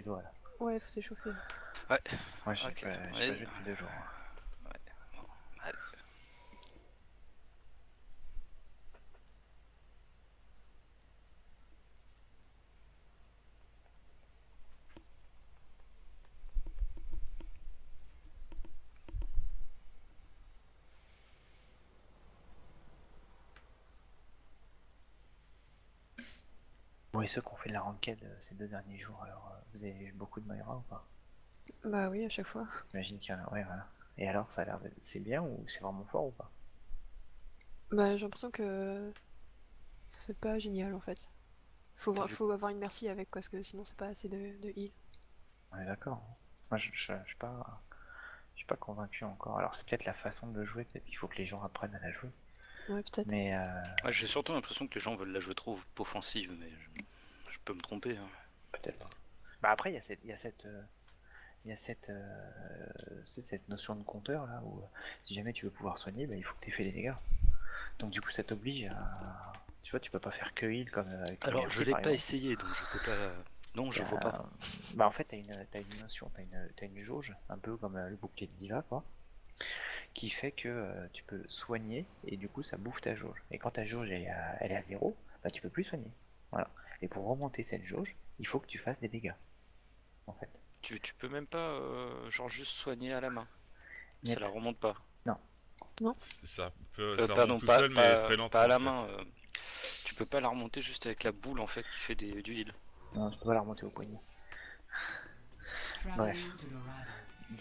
doigts là. Ouais, faut s'échauffer. Ouais. Ouais, j'ai Ok. pas Ouais. joué depuis 2 jours. Ouais. Bon, allez. Bon, et ceux qui ont fait de la ranked ces 2 derniers jours, alors vous avez eu beaucoup de Moira ou pas? Bah oui, à chaque fois. J'imagine qu'il y en a, ouais, voilà. Et alors, ça a l'air c'est bien ou c'est vraiment fort ou pas? Bah j'ai l'impression que c'est pas génial en fait. Faut avoir une merci avec quoi, parce que sinon c'est pas assez de heal. On est d'accord. Moi, je suis pas convaincu encore. Alors, c'est peut-être la façon de le jouer, peut-être qu'il faut que les gens apprennent à la jouer. Ouais, peut-être. Mais Ouais, j'ai surtout l'impression que les gens veulent la jouer trop offensive, mais je peux me tromper. Hein. peut-être. Bah après, il y a cette notion de compteur là où si jamais tu veux pouvoir soigner, bah, il faut que tu aies fait des dégâts. Donc du coup, ça t'oblige à, tu vois, tu peux pas faire que heal comme avec Alors, Mercy, je l'ai par pas exemple. essayé, donc je peux pas. Non, je vois pas. Bah en fait, t'as une notion, t'as une jauge, un peu comme le bouclier de Diva, quoi, qui fait que tu peux soigner et du coup ça bouffe ta jauge. Et quand ta jauge elle est à 0, bah tu peux plus soigner. Voilà. Et pour remonter cette jauge, il faut que tu fasses des dégâts. En fait. Tu peux même pas, genre, juste soigner à la main. Net. Ça la remonte pas. Non. Ça peut, ça Pardon, remonte tout seul, mais très lentement. pas à la en fait. main. Tu peux pas la remonter juste avec la boule en fait qui fait du heal. Non, tu peux pas la remonter au poignet. Bref.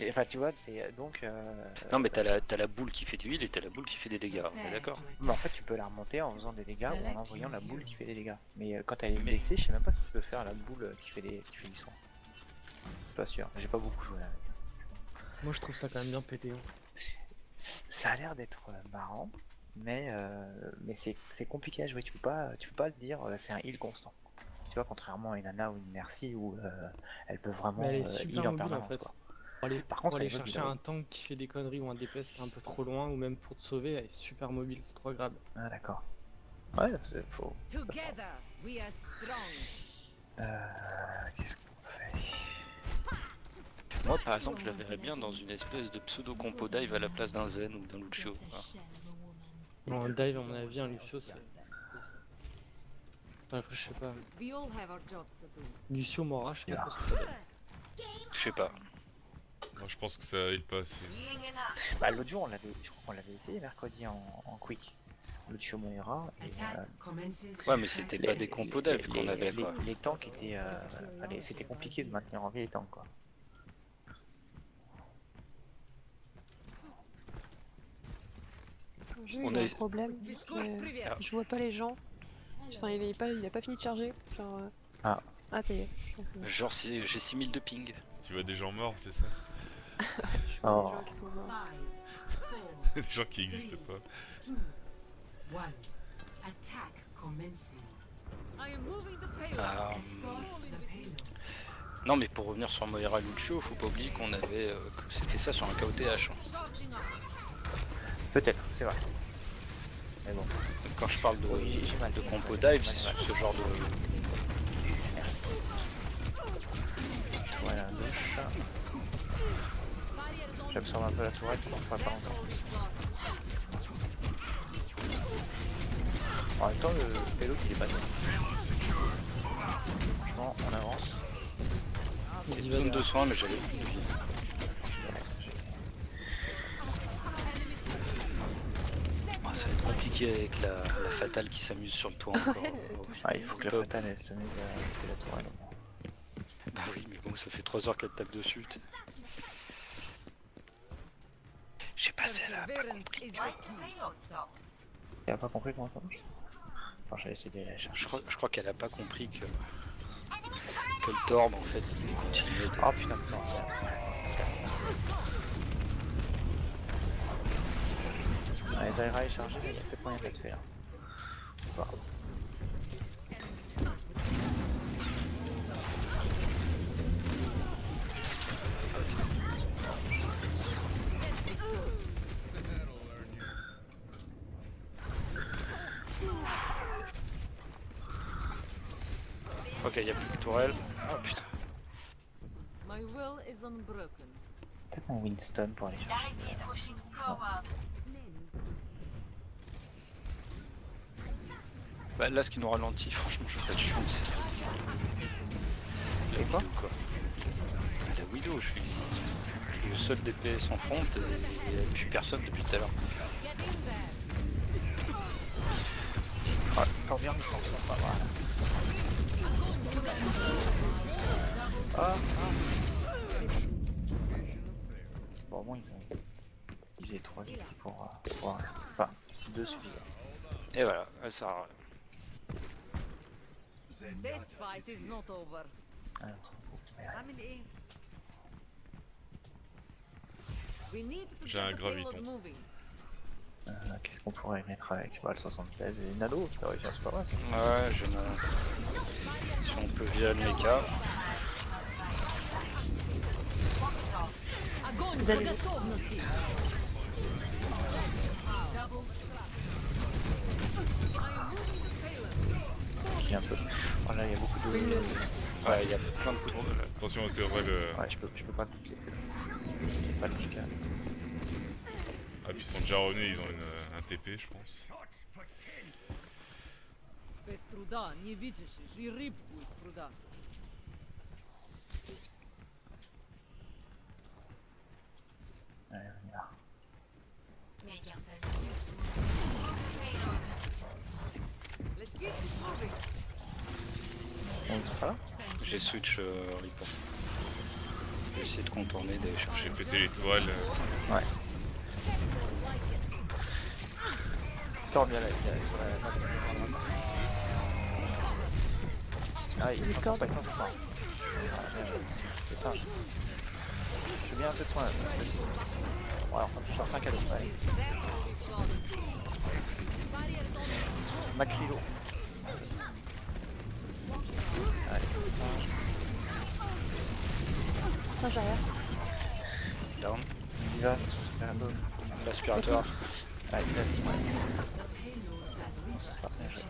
Enfin, tu vois, c'est donc. Non, mais t'as la boule qui fait du heal et t'as la boule qui fait des dégâts. On est d'accord? Mais en fait, tu peux la remonter en faisant des dégâts ou en envoyant la boule qui fait des dégâts. Mais quand elle est blessée, je sais même pas si tu peux faire la boule qui fait du soin. Pas sûr, j'ai pas beaucoup joué avec. Moi je trouve ça quand même bien pété. Hein. Ça a l'air d'être marrant, mais c'est compliqué à jouer. Tu peux pas le dire, c'est un heal constant. Tu vois, contrairement à une Ana ou une Mercy où elle peut vraiment Mais elle est super heal en mobile permanence. en fait. Quoi. Par contre, pour aller elle est chercher mobile, un tank qui fait des conneries ou un DPS qui est un peu trop loin ou même pour te sauver, elle est super mobile, c'est trop agréable. Ah d'accord. Ouais, c'est faux. Together, we are strong. Qu'est-ce qu'on fait? Moi par exemple, je la verrais bien dans une espèce de pseudo compo dive à la place d'un Zen ou d'un Lucio. Voilà. Bon, un dive, à mon avis, un Lucio, c'est. Enfin, après, je sais pas. We all have our jobs to do. Lucio Mora, je sais pas trop ce que ça donne. Je sais pas. Moi, je pense que ça aide pas assez. Bah l'autre jour, je crois qu'on l'avait essayé mercredi en quick. Lucio Moira et Ouais, mais c'était pas des compos dive qu'on avait quoi. les tanks étaient, c'était compliqué de maintenir en vie les tanks quoi. Le jeu, On il a a- un problème. Je vois pas les gens. Enfin, il a pas fini de charger. Genre. Ah. Ah, ça y est. Je pense que c'est bon. Genre j'ai 6000 de ping. Tu vois des gens morts, c'est ça? Je vois Oh. des gens qui sont morts. Des gens qui existent pas. Attack commencing. I am moving the payload. Escort the payload. Non mais pour revenir sur Moira Lucio, faut pas oublier qu'on avait que c'était ça sur un KOTH. Hein. Charging up. Peut-être, c'est vrai. Mais bon. Quand je parle Oui, j'ai mal de dit, compo j'ai mal dive, dit, c'est j'ai mal sur ce genre de. Merci. Voilà, douche. J'absorbe un peu la tourette, ça ne fera pas longtemps. En même temps, le payload il est pas bon. Franchement, on avance. Il dit, Zone vas-y, de soins, mais j'avais plus de vie. Ah, ça va être compliqué avec la fatale qui s'amuse sur le toit encore. Ah, il faut que la Top. fatale elle s'amuse à tuer la tourelle. Bah oui, mais bon, ça fait 3 heures qu'elle tape dessus. Je sais pas si elle a pas Perseverance compris. is Que... the key. Tu as pas compris comment ça marche? Enfin, j'ai essayé de la chercher. Je crois qu'elle a pas compris que le Torb en fait il continuait de... Oh putain, non, ah, les aéras est chargé, mais il y a peut-être moyen de le tuer là. Bon. Ok, il y a plus de tourelle. Oh putain. My will is unbroken. Peut-être mon Winston pour aller. Bah là, ce qui nous ralentit, franchement, je suis pas de chance. La Et quoi Widow, quoi. La Widow, je suis le seul DPS en front et il n'y a plus personne depuis tout à l'heure. Ah, tant bien, ils s'en sortent pas mal. Ah. Bon, au moins ils avaient 3 litres pour rien. Enfin, 2 suffisants. Et voilà, ça sert à rien. This fight is not over. Alors, merde. I'm in A. We need to J'ai get un the payload graviton. moving. Qu'est-ce qu'on pourrait mettre avec bah, le 76 et Nano, ça aurait été c'est pas mal ça. Ouais, je me... Si on peut via le mecha. Огонь Vous по allez- готовности. Il y a un peu. Oh là, il y a beaucoup de. Ouais, il y a plein de coups de rôle. Attention au terrorel. Ouais, je peux pas cliquer. Il y a pas de clic. Ah, puis ils sont déjà revenus, ils ont un TP, je pense. Без труда не вытащишь и рыбку из пруда. Allez, on y va. Let's get this moving. On ils sont pas là? J'ai switch Reaper. Je vais essayer de contourner, d'aller chercher. J'ai pété l'étoile. Ouais. Tord bien là, il est sur la map. Ah, il Discord. pas, ils s'en sortent pas. Ah, bien, c'est ça. Je fais bien un peu de soin là, c'est possible. Bon, alors, je sors un cadeau. Allez. Macrilo. Allez, singe. Singe arrière. Down. Il y va, super un peu. L'aspirateur. Allez, il a 6 mois. C'est pas bien joué.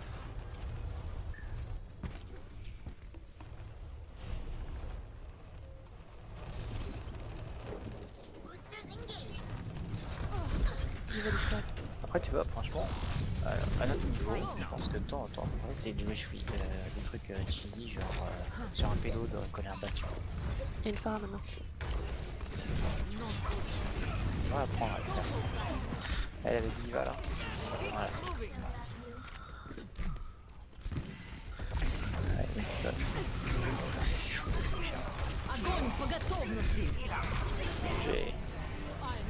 Il va Discord. Après, tu vois, franchement, à notre niveau, je pense que de temps en temps, on va essayer de jouer des trucs cheesy, genre sur un pélo de coller un bastion. Il y a une phare maintenant. On va apprendre à le faire. Elle avait dit, voilà. Voilà. Allez, une petite note. Огонь по готовности. J'ai.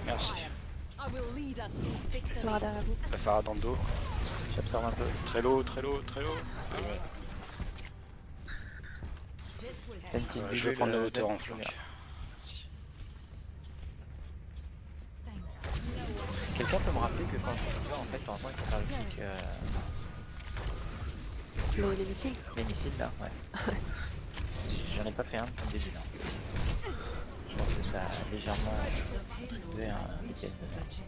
Merci. I will lead us to victory. Phare derrière vous. La phare dans le dos. J'absorbe un peu. Très low, très low, très low. C'est bon. T'as une petite Je vais bulle, prendre la hauteur en d'être- flanc. Quelqu'un peut me rappeler que quand je joue, en fait, normalement, il faut faire le clic. Les missiles. Les missiles là, ouais. J'en ai pas fait un depuis le début là. Je pense que ça a légèrement contribué à un DPS de match.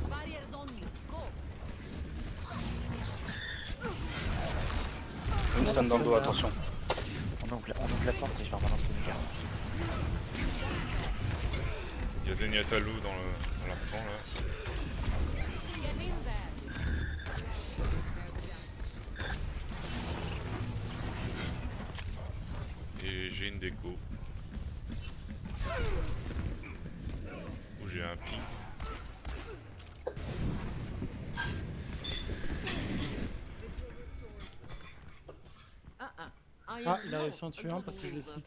Barriers on me. Go. Winston dans le dos, attention. On ouvre la porte et je leur balance le micro. Il y a Zenyatta Lou dans l'arpent là. Get in there. Et j'ai une déco. Où j'ai un ping. I Ah, am il a no réussi à en tuer un parce que je l'ai loser. slip.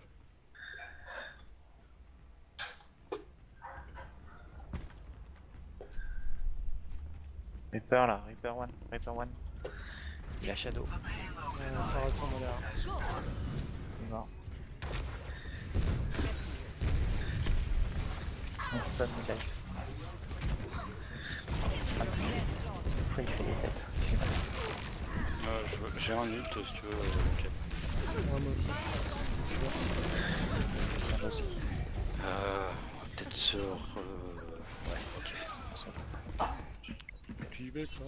Reaper là, Reaper 1. Il a Shadow, Ça ressemble à l'air. il est mort. Winston, il life. Pourquoi il fait des têtes? J'ai un ult si tu veux. Ouais, moi aussi. Ça aussi. Peut-être sur. Ouais, ok. J'y vais pas.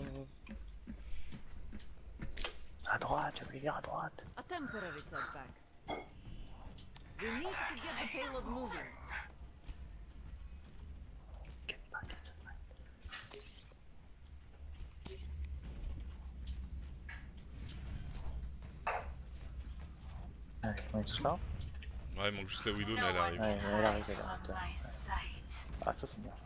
À droite, je voulais dire à droite. A temporary setback. payload moving. Allez, on est tous là. Ouais, il manque juste la Widow, mais elle arrive. Ouais, elle arrive, elle arrive. Ouais. Ah, ça c'est bien ça.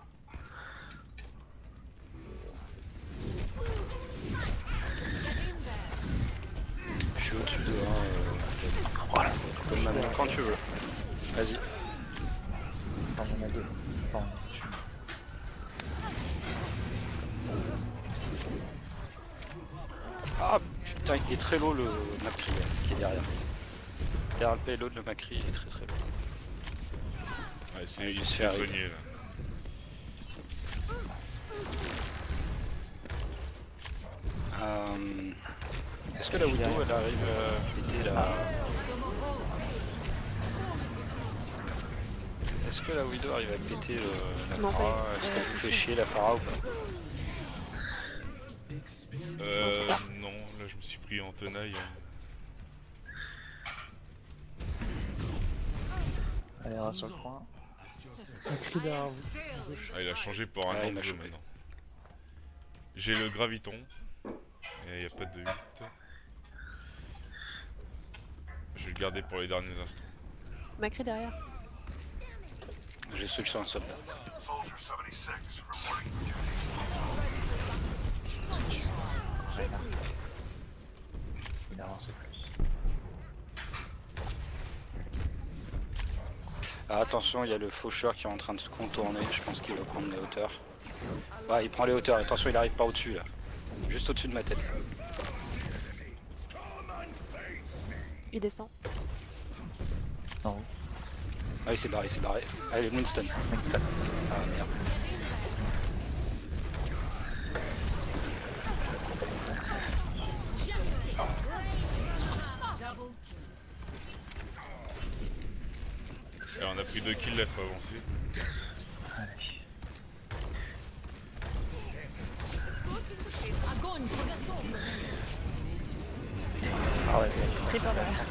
Je suis au-dessus de 1. Voilà. Comme maintenant, quand tu veux. Vas-y. Enfin, on en a deux. Enfin, Ah putain, il est très low le Macri qui est derrière. Derrière le payload, le Macri il est très très low. Ouais, c'est il il se se fait fait arriver. soigner là. Est-ce que la Widow elle arrive à péter la... Est-ce que la Widow arrive à péter la Non, Pharah? pas- Est-ce qu'elle vous fait touché. chier la Pharah ou pas? Non, là je me suis pris en tenaille. elle ira sur le coin. Un cri derrière vous. Gauche. Ah, il a changé pour un Ouais, il m'a Hanzo chopé. maintenant. J'ai le graviton. Et y a pas de 8. Je vais le garder pour les derniers instants. Macri derrière. J'ai switch sur un soldat. Ouais, là. Il avance plus. Ah, attention, il y a le faucheur qui est en train de se contourner, je pense qu'il va prendre les hauteurs. Ouais, il prend les hauteurs, attention, il arrive pas au-dessus là. Juste au-dessus de ma tête. Il descend. Non, Ah, il s'est barré, il s'est barré. Allez, Winston. Winston. Ah merde. Alors on a pris 2 kills là, faut avancer. Allez. Огонь по готовности. Ah ouais, Reaper derrière.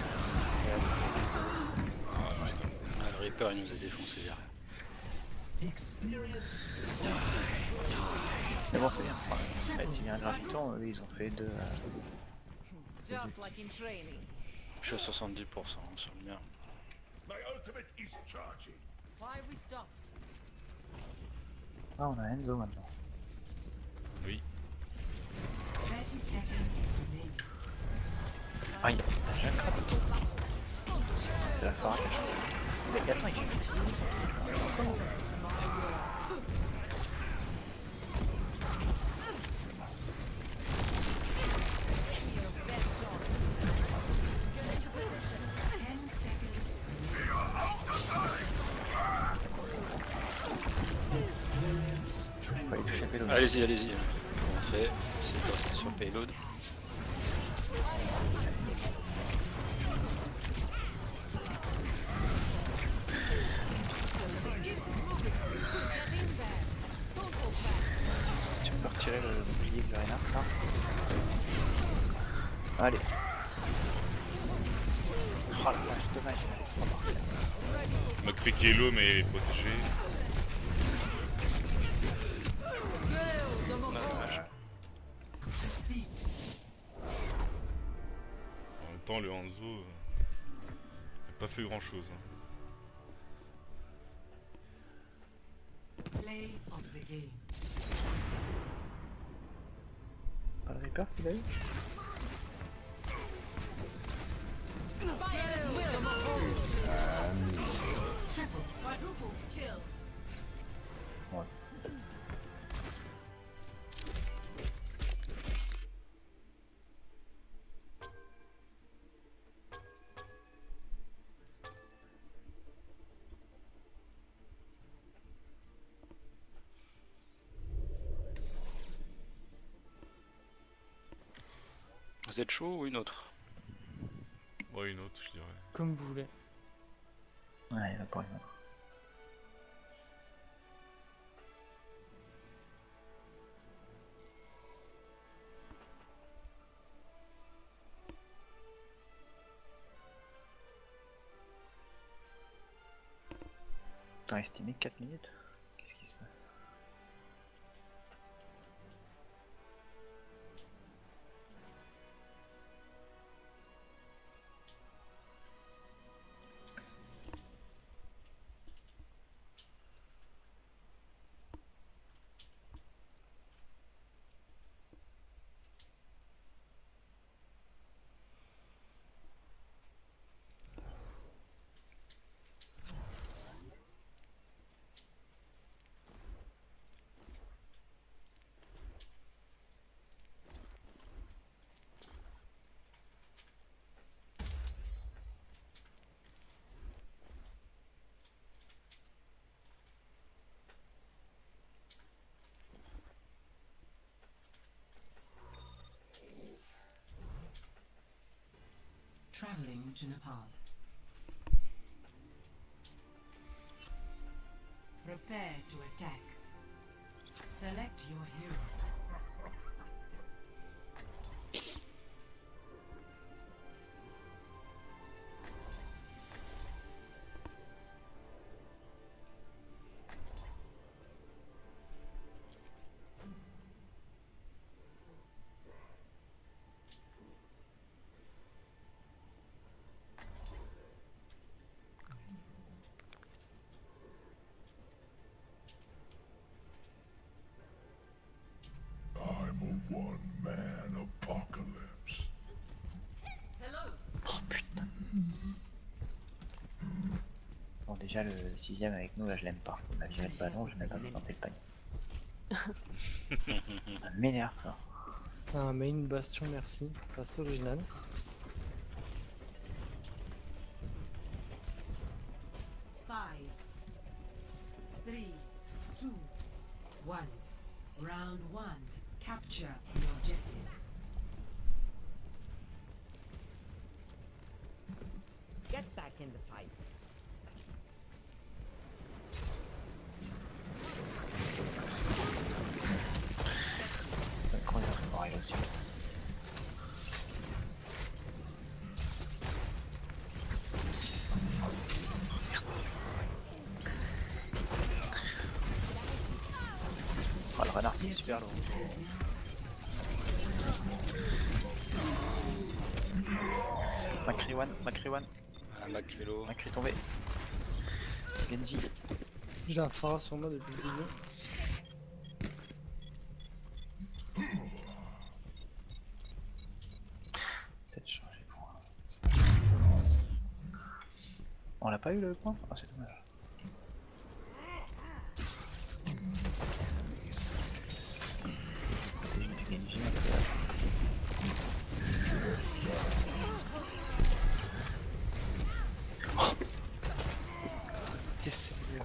Ah, le Reaper il nous a défoncé derrière. mais bon, c'est bien. Ouais, tu viens un graviton, eux ils ont fait deux. Just like in training. Je suis à 70% sur le mien. Why we stopped? Ah, on a Enzo maintenant. Oui. 30 seconds remaining. Aïe, j'ai un graviton. C'est la Pharah qui a changé. Mais attends, il fait fini son truc. Faut aller toucher le payload. Allez-y, allez-y. Vous rentrez, essayez de rester sur le payload. Tu peux retirer le bouclier de Reinhardt là. Allez. Oh la vache, dommage, il avait trop marqué. Macri qui est low mais il est protégé. En même temps le Hanzo n'a pas fait grand chose. Play of the game. Pas le Reaper qu'il a eu? Triple, quadruple kill. Ouais. Vous êtes chaud ou une autre? Ouais, une autre, je dirais. Comme vous voulez. Ouais, il va pour une autre. Temps estimé 4 minutes. Qu'est-ce qui se passe? Traveling to Nepal. Prepare to attack. Select your hero. I'm a one-man apocalypse. Oh putain. Bon déjà le 6ème avec nous là je l'aime pas. On a viré le ballon, je n'ai pas tenté le panier. Ça m'énerve ça. Un main bastion, merci. Ça c'est original. Five, 3, 2, 1. Round 1. Capture the objective. Get back in the fight. Comment ça fait pareil aussi? Oh le renard qui est super lourd. Macri one, Ah, Macrillo. Macri tombé. Genji. J'ai un phare sur moi depuis le début. Peut-être changer pour On l'a pas eu le point? Oh c'est dommage. Protéger du Genji un peu. Oh t'es sérieux?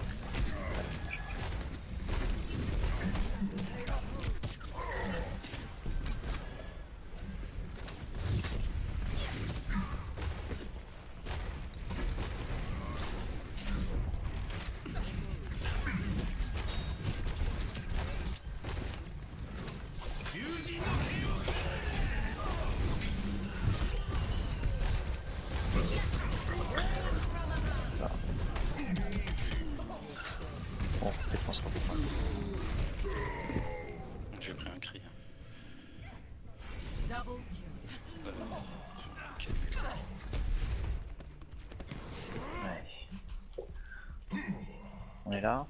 Ça. Bon, peut-être qu'on se retrouve. J'ai pris un cri. Double kill. Ouais. On est là.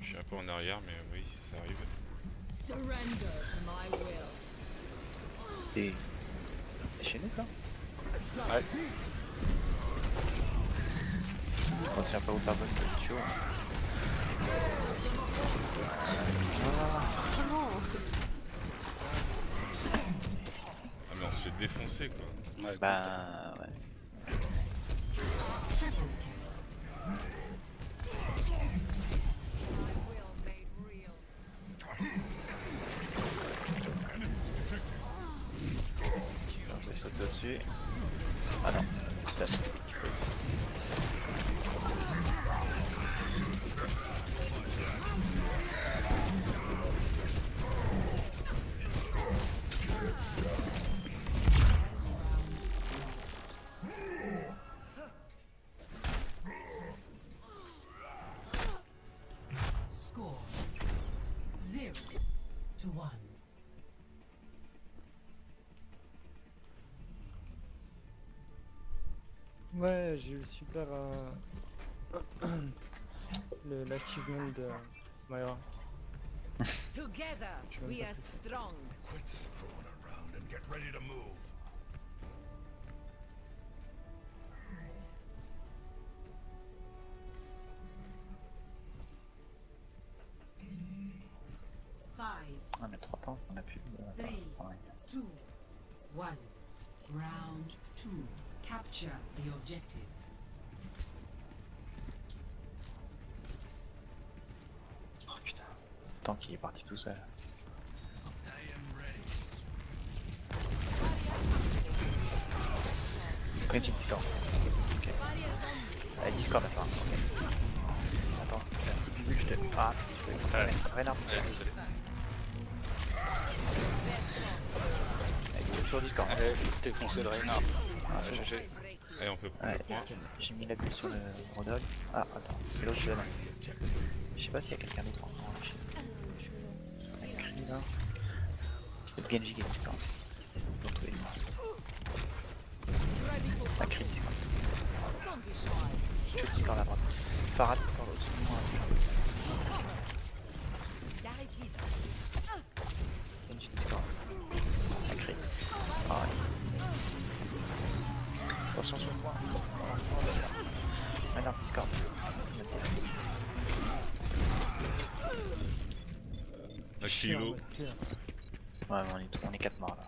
Je suis un peu en arrière, mais oui, ça arrive. Surrender to my will. Et... T'es chez nous là? Ouais. Je pense qu'il y a pas où faire bonne position. Oh non! Ah mais on se fait défoncer quoi. Ouais, Bah ouais. Triple kill. Alors, je vais sauter au-dessus. Ah non, c'est pas ça. Ouais, j'ai eu le super. L'achievement de Myra. Together, Je sais même we pas are ce que c'est. strong. Quit screwing around and get ready to move. Five, On a 30 ans, on a plus. Three. Ouais. 2, 1. Round 2. Capture the objective. Oh putain. Tant qu'il est parti tout seul. Petit Discord. Ok. Allez, Discord à fin. Ok. Attends, j'ai un petit bulle, je te. Ah, Ouais. Renard. Ouais, désolé. Allez, go sur Discord. Allez, défoncer le Reinhardt. Ah, Ouais, c'est bon. GG. Allez, on peut prendre Ouais, le point. j'ai mis la bulle sur le Rodol. Ah, attends, c'est l'autre jeune. Je sais pas s'il y a quelqu'un d'autre en chez nous. Il y a écrit là. Le Genji qui est Discord. Pour tous les mois. La cri Discord. Je suis Discord à droite. Farah Discord au-dessus de moi. Genji Discord. La cri. Pareil. Attention sur le point. Maintenant Discord. Un kilo. Ouais, mais on est 4 morts là.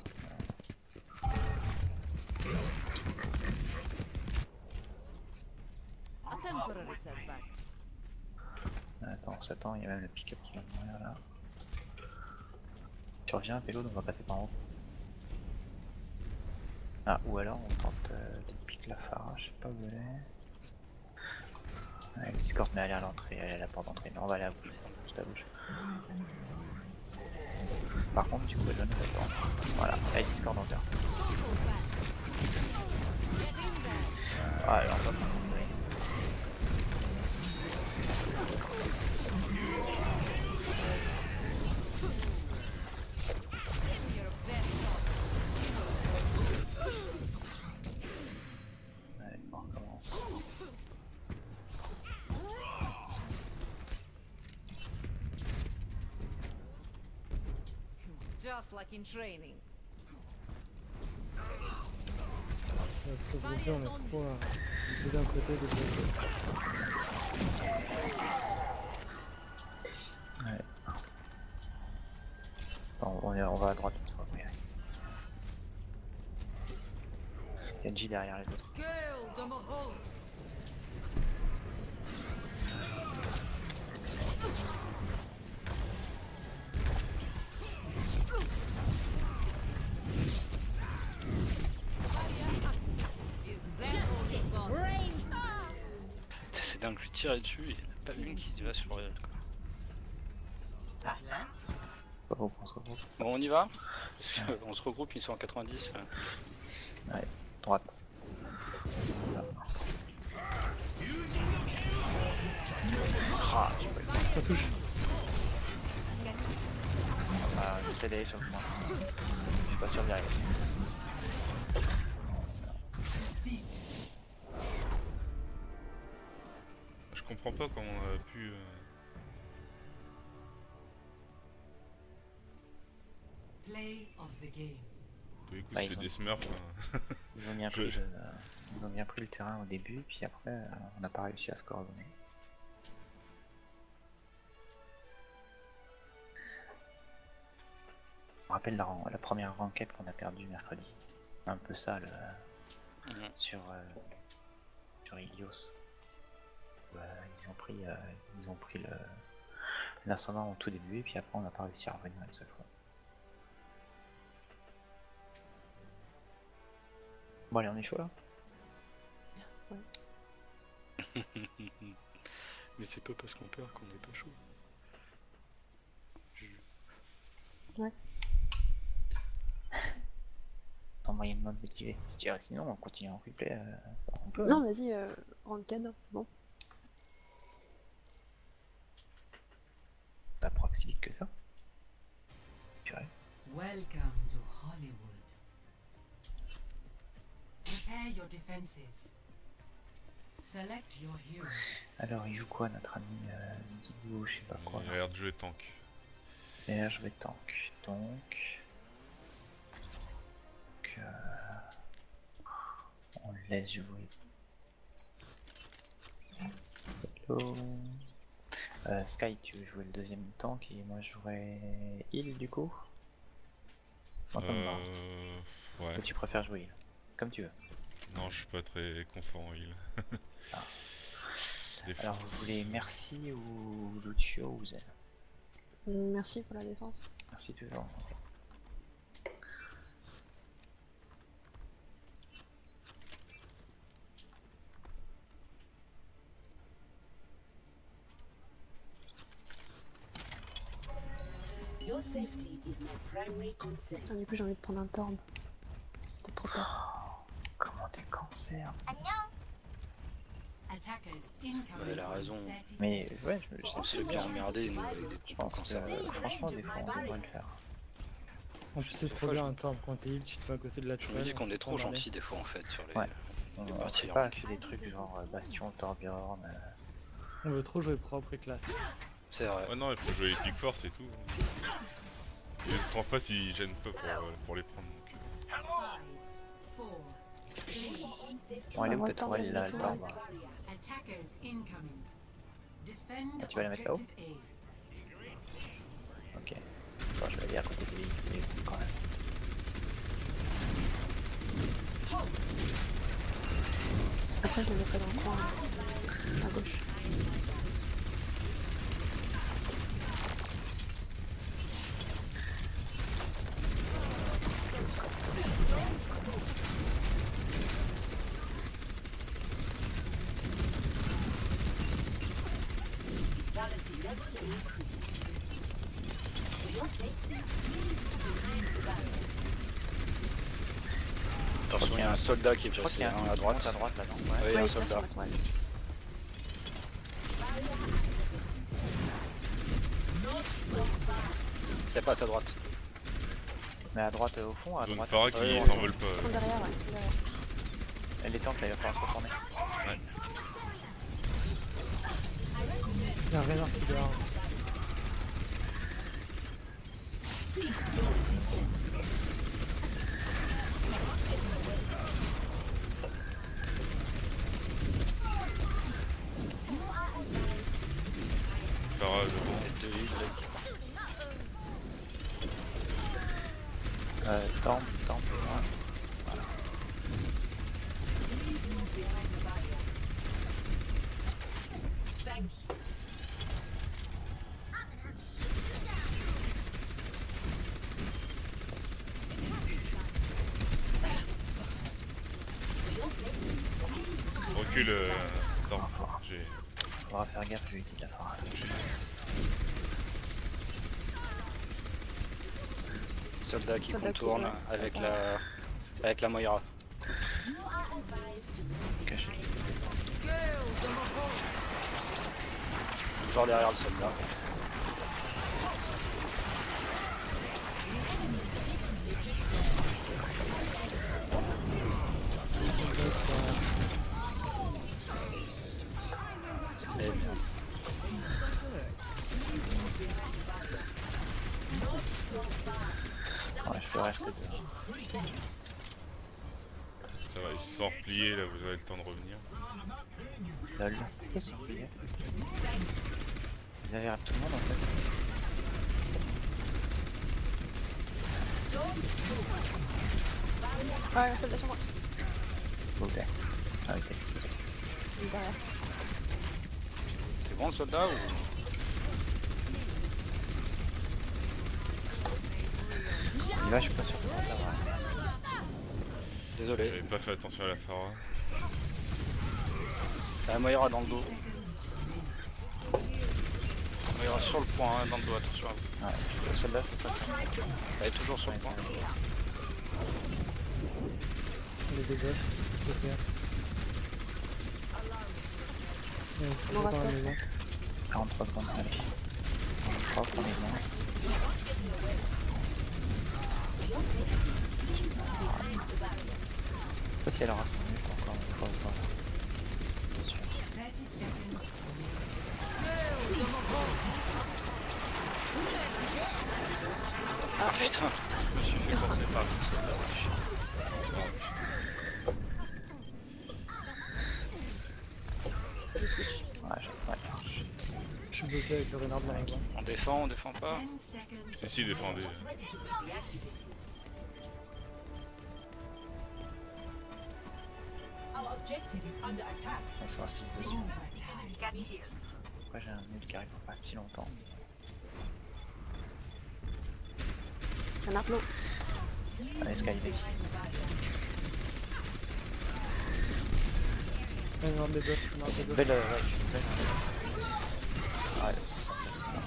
A temporary setback. Attends, on s'attend, il y a même le pick-up qui va mourir là. Tu reviens, Pélo, on va passer par en haut. Ah, ou alors on tente de pique la Farah, je sais pas où elle est. Ouais, Discord, mais elle est à l'entrée, elle est à la porte d'entrée, mais on va aller à bouge, juste à bouge. Par contre, du coup, elle va nous attendre. Voilà, elle Discord en terre. Ah, alors on va pas. Allez, on recommence. Just like in training. Ce groupe-là, on est trop d'un côté, de l'autre. Ouais. Attends, on va à droite cette fois. Mais... Genji derrière les autres. C'est dingue, je lui tire dessus, il n'y en a pas une qui va sur elle. Quoi. Pas bon, on se regroupe. Bon, on y va. On se regroupe, ils sont en 90. Ouais, droite. Là. Ah, j'ai pas eu le temps. Ça touche. Ah, j'essaie d'aller sur le point. Je suis pas sûr d'y arriver. Je comprends pas comment on a pu. Play of the game. Tous les coups, Bah, c'était ils ont- des smurfs. Hein. Ils ont bien pris ils ont bien pris le terrain au début, puis après on n'a pas réussi à se coordonner. Je me rappelle la première renquête qu'on a perdue mercredi. Un peu ça Mhm. sur Ilios. Ils ont pris l'ascendant au tout début et puis après on n'a pas réussi à revenir une seule fois. Bon allez, on est chaud là? Mais c'est pas parce qu'on perd qu'on est pas chaud. Sans moyen de mode motivé. Sinon on continue en replay. On peut. Non, vas-y, ranked, c'est bon. Pas proxy que ça. Purée. Welcome to Hollywood. Prepare your defenses. Select your hero. Alors, il joue quoi notre ami Digo, je sais pas quoi. Il a l'air de jouer tank. Et là, je vais tank. Donc, on le laisse jouer. Hello. Sky, tu veux jouer le deuxième tank et moi je jouerai heal du coup. Enfin, Ouais. ou tu préfères jouer heal, comme tu veux. Non, je suis pas très confort en heal. Ah. Défense. Alors vous voulez merci ou Lucio ou Zen? Merci pour la défense. Merci toujours. Ok. Your safety is my primary concern. Ah, du coup j'ai envie de prendre un torb. Peut-être trop tard. Comment t'es cancer? Attackers incoming. Elle a raison. Mais ouais, On se fait bien emmerder, nous, avec des je pense que franchement des fois on devrait le faire. En plus, c'est trop fois, bien je- un temps quand t'es heal, tu te mets à côté de la Je me dis qu'on est trop gentils des fois en fait sur les, Ouais. les On parties fait pas rank. assez des trucs genre Bastion, Torbjorn. On veut trop jouer propre et classe. C'est vrai. Ouais, non, il faut jouer Epic Force et tout. Et les autres en face, ils gênent pas pour les prendre. Donc, 5, 4, 3. Bon, elle est où Ouais, ta tourelle là, le ouais. Torb? Attackers incoming. Defend Ah, tu vas la mettre là-haut? objective A. Ok. Attends, je vais aller à côté de lui, les autres quand même. Après je le mettrai dans le coin à gauche. Attention, il y a un soldat qui est Je crois qu'il placé y a un à droite. à droite là, non? Ouais, il y a Ouais, un il tire sur soldat. la toile. C'est pas à sa droite. Mais à droite au fond, à zone droite. Phara qui Ouais, s'envole Ils sont pas. derrière, ouais, ils sont derrière. Elle est tank là, il va falloir se retourner. Il y a un Raynor qui est dehors. Phara devant. Tête de heal. Torb, ouais. Voilà. Recule. Attends, j'ai. Faudra faire gaffe, je lui dis de la Phara. Soldat qui Soldat qui, contourne ouais, avec ça. avec la Moira. Caché. Toujours derrière le soldat. Et bien. Ouais, je fais reste que deux. Ça va, ils se sont repliés là, vous avez le temps de revenir. Lol. Ils sont pliés. Ils avaient tout le monde en fait. Ouais, un soldat sur moi. Où t'es? Ah oui, t'es. Il est derrière. C'est bon le soldat ou... Il va, je suis pas sûr que ça va. Désolé. J'avais pas fait attention à la Phara. La Moira dans le dos. Moira sur le point, hein, dans le dos, attention à vous. Ouais, le soldat, je peux pas faire. Elle est toujours sur le point. Les deux buffs, je peux faire. Ouais, c'est On va dans la top. maison. 43 secondes, allez. On croit qu'on est bien. Je sais pas si elle aura son ult encore une fois ou pas. C'est sûr. seconds. Ah putain, je me suis fait courser par le soldat. Je switch. Ouais, ouais. Je suis bloqué avec le renard de la maison. On défend pas. 10 seconds. Si, défendez. Ready to be deactivated. Our objective is under attack. Ils sont à 6 dessus. Overtime. Après j'ai un nul qui arrive pas si longtemps. Un arplot. Allez, Sky, vas-y. Renard des buffs, renard des buffs. Belle. Ouais, 76, c'est bon.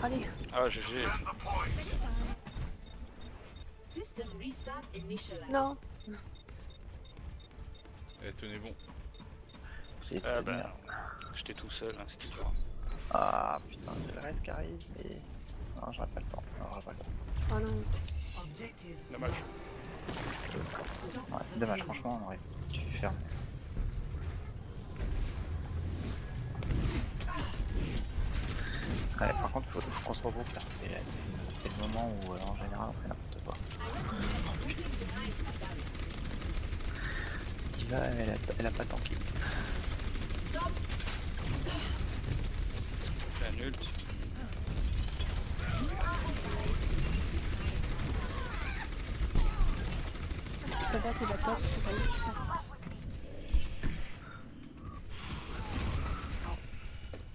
Allez. Ah GG. System restart initialized. Non. Eh, tenez bon. C'est Ah bien. bah, j'étais tout seul, hein, c'était dur. Ah putain, j'ai le reste qui arrive, mais. Non, j'aurai pas le temps. Non, j'aurai pas le temps. Oh non. Objective Dommage. lost. Ouais, c'est dommage, franchement, on aurait dû faire. Ouais, par contre, faut qu'on se regroupe là. C'est le moment où, en général, on fait n'importe quoi. Diva, elle a pas tanké. J'ai un ult. Ça va, t'es d'accord, c'est pas lui, je pense.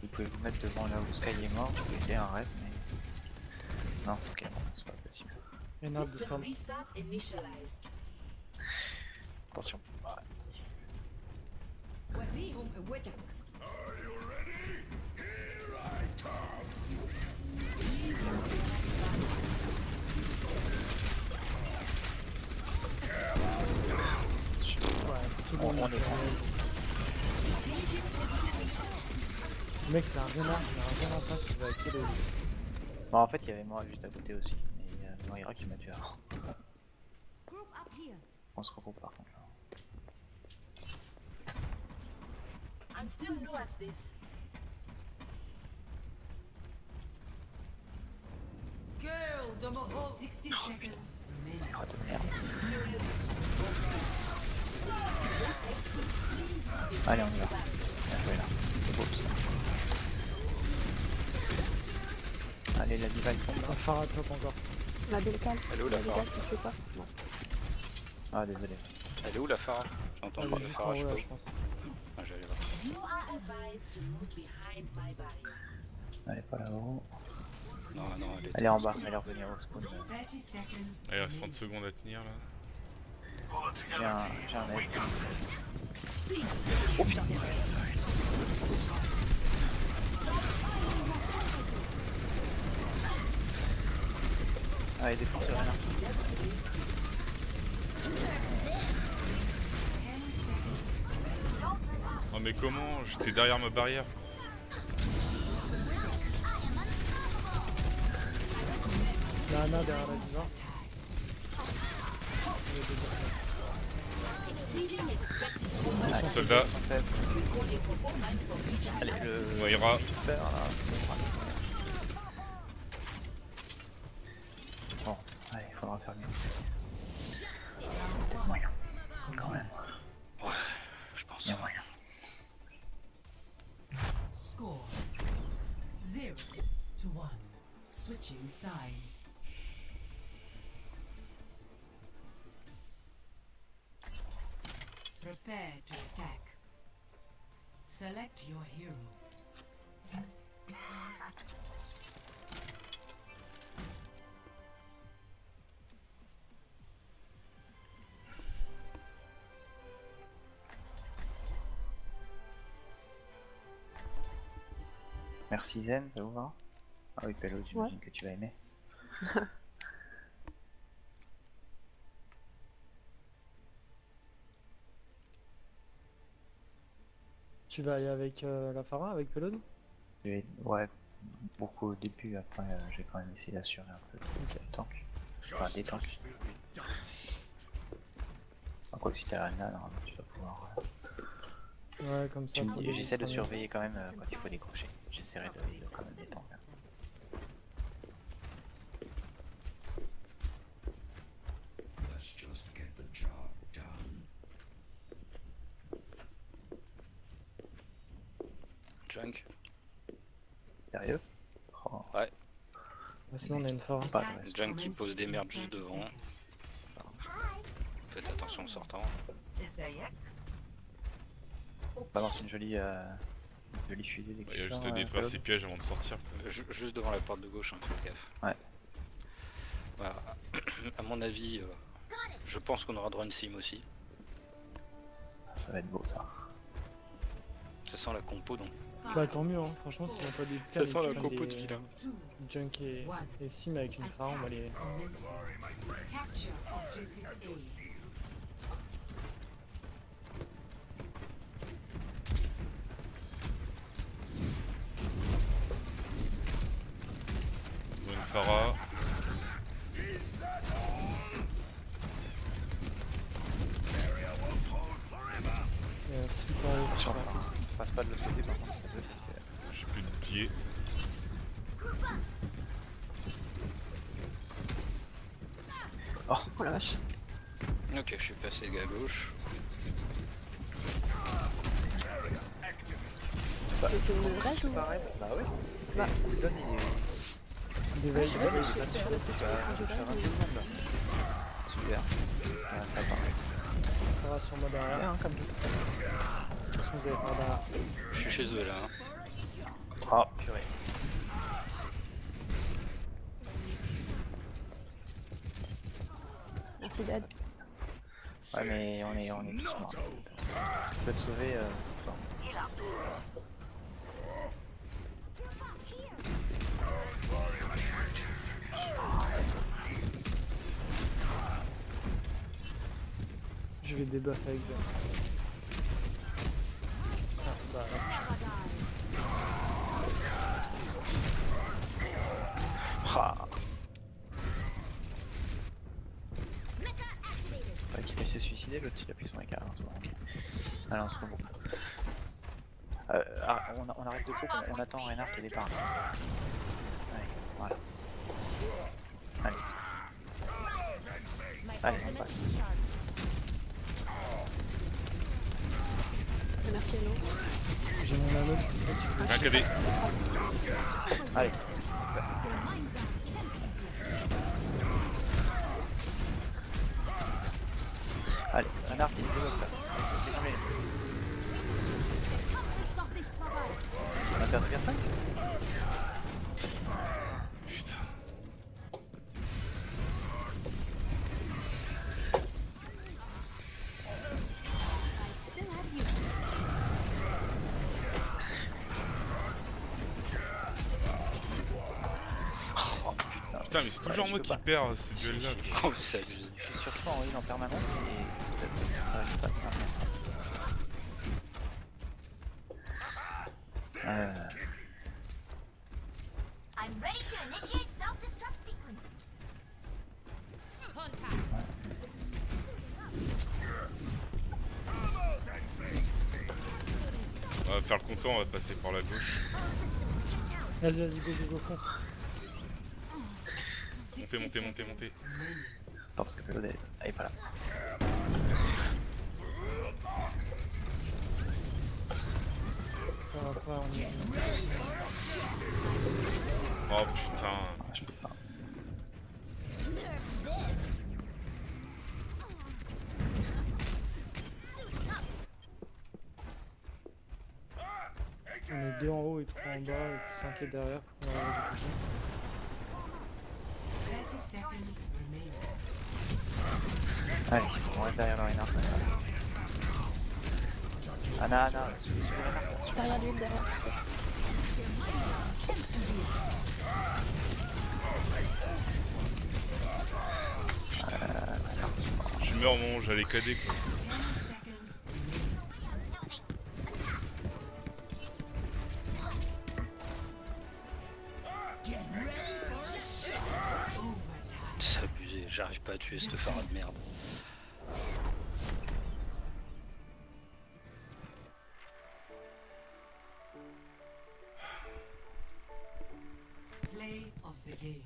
Vous pouvez vous mettre devant là où Sky est mort, je vais essayer un reste, mais. Non, ok, bon, c'est pas possible. Renard de System spam. restart initialized. Attention. Ouais. Are you ready? Here I come. Ouais, second On est bon. Mec, c'est un renard en face qui va essayer de. Bon, en fait, il y avait moi juste à côté aussi, mais il y a Moira qui m'a tué avant. On se regroupe par contre là. I'm still new at this. Gale de Mahal. 60 seconds remaining. Oh de merde. Allez, on y va. Bien joué là. C'est beau tout ça. Allez, la diva elle tombe là. Un phare à top encore. La décale. Elle est où, la décale, Farah tu fais pas. Non. Ah, désolé. Elle est où la Farah? J'ai entendu Elle est le juste Farah, en je haut sais là, pas je pense. où. Ah, j'allais voir. You are advised to move behind my barrier. Elle est pas là-haut. Non, elle est. Elle est en bas, elle est revenue au spawn. 30 seconds Allez, il reste 30 secondes à tenir là. J'ai un aide. Allez, défonce le renard. Oh, mais comment? J'étais derrière ma barrière. Il y a Anna derrière la diva. Soldat. 107. Allez, le Moira. super là. Bon, allez, il faudra faire mieux. Peut-être moyen. Quand même. Je pense. Il y a moyen. scores 0 to 1. Switching sides. Prepare to attack. Select your hero. Merci Zen, ça vous va? Ah oui, Pello, j'imagine que tu vas aimer. Tu vas aller avec la Farah, avec Pelone? Ouais, beaucoup au début, après j'ai quand même essayé d'assurer un peu le tank. Enfin des tanks. Justice will be done. Quoi que si t'as Rana, normalement tu vas pouvoir... Ouais, comme ça. pour J'essaie de les- surveiller quand même quand il faut décrocher. J'essaierai de quand même les tanks. Let's just get the job done. Junk. Sérieux? Oh, Ouais, sinon on a une force. pas de reste. Junk qui pose des merdes juste devant. Faites attention en sortant. Balance une jolie fusée Il y a d'exécution. juste à détruire ses pièges avant de sortir. Juste devant la porte de gauche, hein, faites gaffe. Ouais. Voilà. À mon avis, je pense qu'on aura droit à une sim aussi. Ça va être beau ça. Ça sent la compo donc. Bah tant mieux, hein. Franchement, s'ils ont pas des Ça sent la scans compo de des vilain. Junk et Sim avec une phare, on va les... Capture objective A. Ils ont une Pharah. Super haut. Attention, passe pas de l'autre côté par contre, s'il te plaît, parce que... J'ai plus de pieds. Oh la vache. Ok, je suis passé à gauche. Et c'est une rage ou... Bah ouais. Bah. Cooldown il est... Des Ah, je sais pas si vagues. je suis sur la station quand je Faire un passe. peu de monde là. Super. Ah, ça paraît. Phare sur moi derrière. Bien comme tout. Attention, vous allez faire derrière. Je suis chez eux là. Hein. Oh purée. Merci Dad. Ouais mais on est tous morts. Est-ce qu'on peut te sauver tout le temps? Je vais débuff avec Junk. Ah, bah, Ah. Ouais, qui s'est suicidé, l'autre il a pris son écart en ce moment. Allez on se regroupe. On arrête de couper, on attend Reinhardt au départ. Allez, voilà. Allez. Allez, on passe. Merci Hello. j'ai mon anneau qui se passe sur Un KD. Allez. Allez, Reinhardt il est de l'autre là. C'est jamais. On a perdu personne? Putain. Putain, mais c'est toujours je moi peux qui pas. perds ce duel-là. Oh, c'est abusé. Je suis sur toi en heal en permanence et ça arrive pas. I'm ready to initiate self-destruct sequence. Contact. On va faire le comptoir, on va passer par la gauche. Vas-y, vas-y, go, fonce. Montez. Attends parce que Pelo elle est pas là. Ça va pas, on y est. Oh putain. Ah, je peux pas. On est 2 en haut et 3 en bas et 5 est derrière pour qu'on ait la exécution. 30 seconds remaining. Allez, on reste derrière le Reinhardt. Anna, suis Reinhardt. Derrière lui, derrière. Je meurs mon, j'allais KD quoi. 10 seconds remaining. C'est abusé, j'arrive pas à tuer cette phare de merde. Play of the game.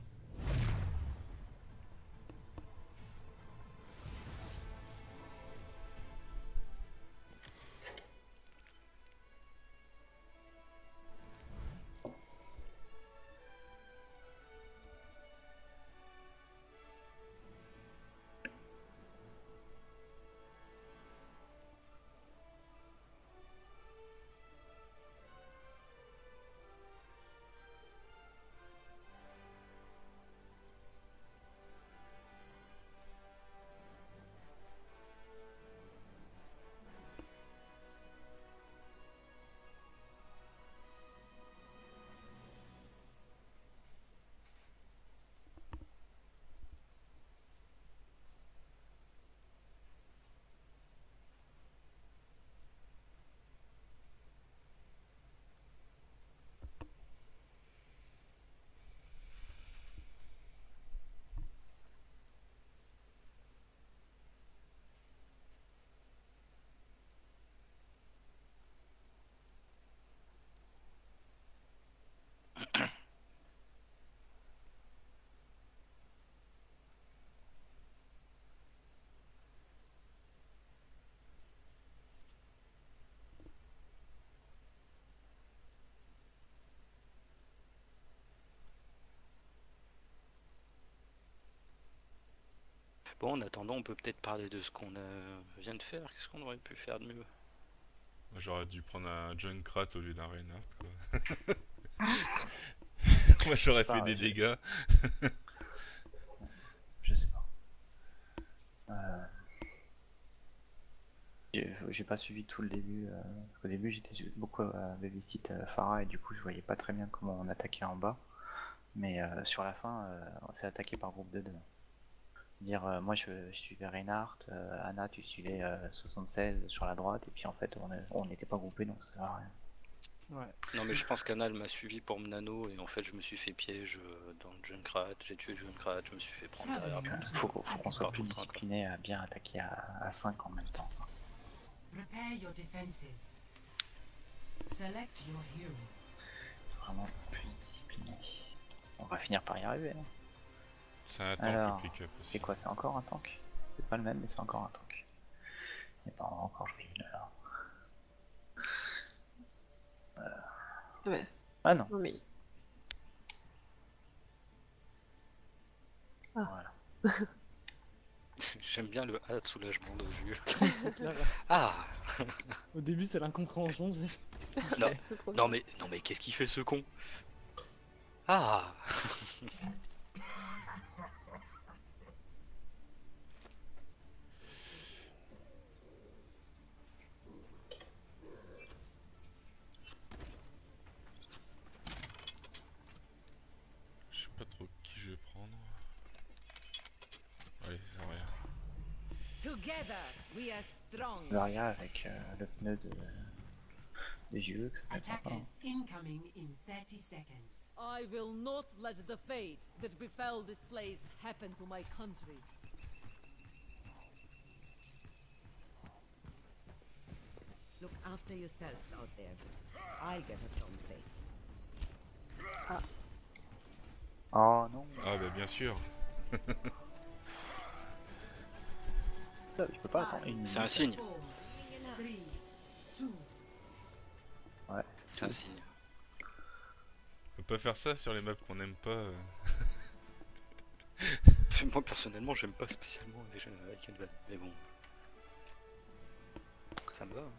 Bon, en attendant, on peut peut-être parler de ce qu'on vient de faire. Qu'est-ce qu'on aurait pu faire de mieux? Moi, j'aurais dû prendre un Junkrat au lieu d'un Reinhardt, quoi. Moi, j'aurais fait des dégâts. Je sais pas. J'ai pas suivi tout le début. Parce qu'au début, j'étais beaucoup à babysit Pharah et du coup, je voyais pas très bien comment on attaquait en bas. Mais sur la fin, on s'est attaqué par groupe de deux. Dire moi je suivais Reinhardt, Anna tu suivais 76 sur la droite et puis en fait on n'était pas groupés donc ça sert à rien. Ouais. Non mais je pense qu'Anna elle m'a suivi pour me nano et en fait je me suis fait piège dans le Junkrat, j'ai tué le Junkrat, je me suis fait prendre derrière. Faut qu'on soit plus discipliné à bien attaquer à 5 en même temps. Prepare your defenses. Select your hero. Vraiment plus discipliné. On va finir par y arriver. Hein. C'est un tank Alors, le pick-up aussi. c'est quoi? C'est encore un tank? C'est pas le même mais c'est encore un tank. Et pas encore joué une heure. Ouais. Ah non. Non mais. Ah. Voilà. J'aime bien le A de soulagement de vue. C'est clair. Ah Au début, c'est l'incompréhension. Non, C'est trop non mais qu'est-ce qu'il fait ce con? Ah Je sais pas trop qui je vais prendre. Allez, c'est rien. Together, we are strong. Zarya avec le pneu de JE, que ça peut être sympa. Attackers incoming in 30 seconds. I will not let the fate that befell this place happen to my country. Look after yourselves out there. I get us home safe. Oh non, Ah bah bien sûr. je peux pas attendre une c'est un minute. signe, 4, 3, 2. Ouais. c'est un signe. On peut pas faire ça sur les maps qu'on aime pas. Moi personnellement j'aime pas spécialement les jeux avec Elvan, mais bon. Ça me va. Hein.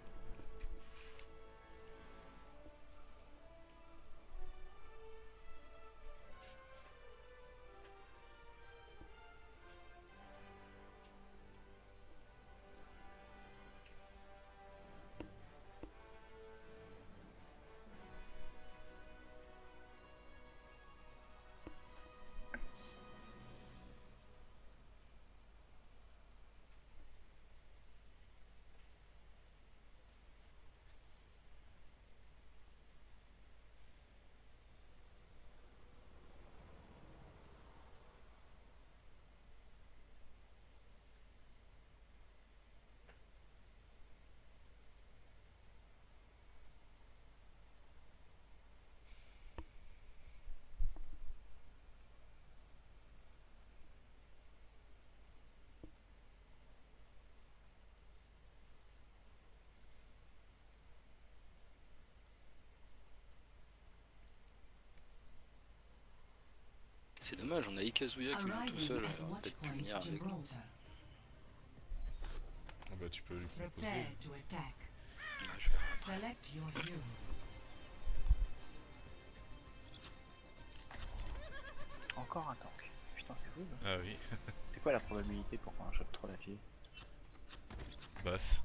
C'est dommage, on a Ikazuya qui joue tout seul, on va peut-être pu venir avec nous. Ah bah tu peux lui proposer. Ouais, je verrai. Select your hero. Encore un tank. Putain, c'est fou. Ah oui, C'est quoi la probabilité pour qu'on chope trop la fille? basse.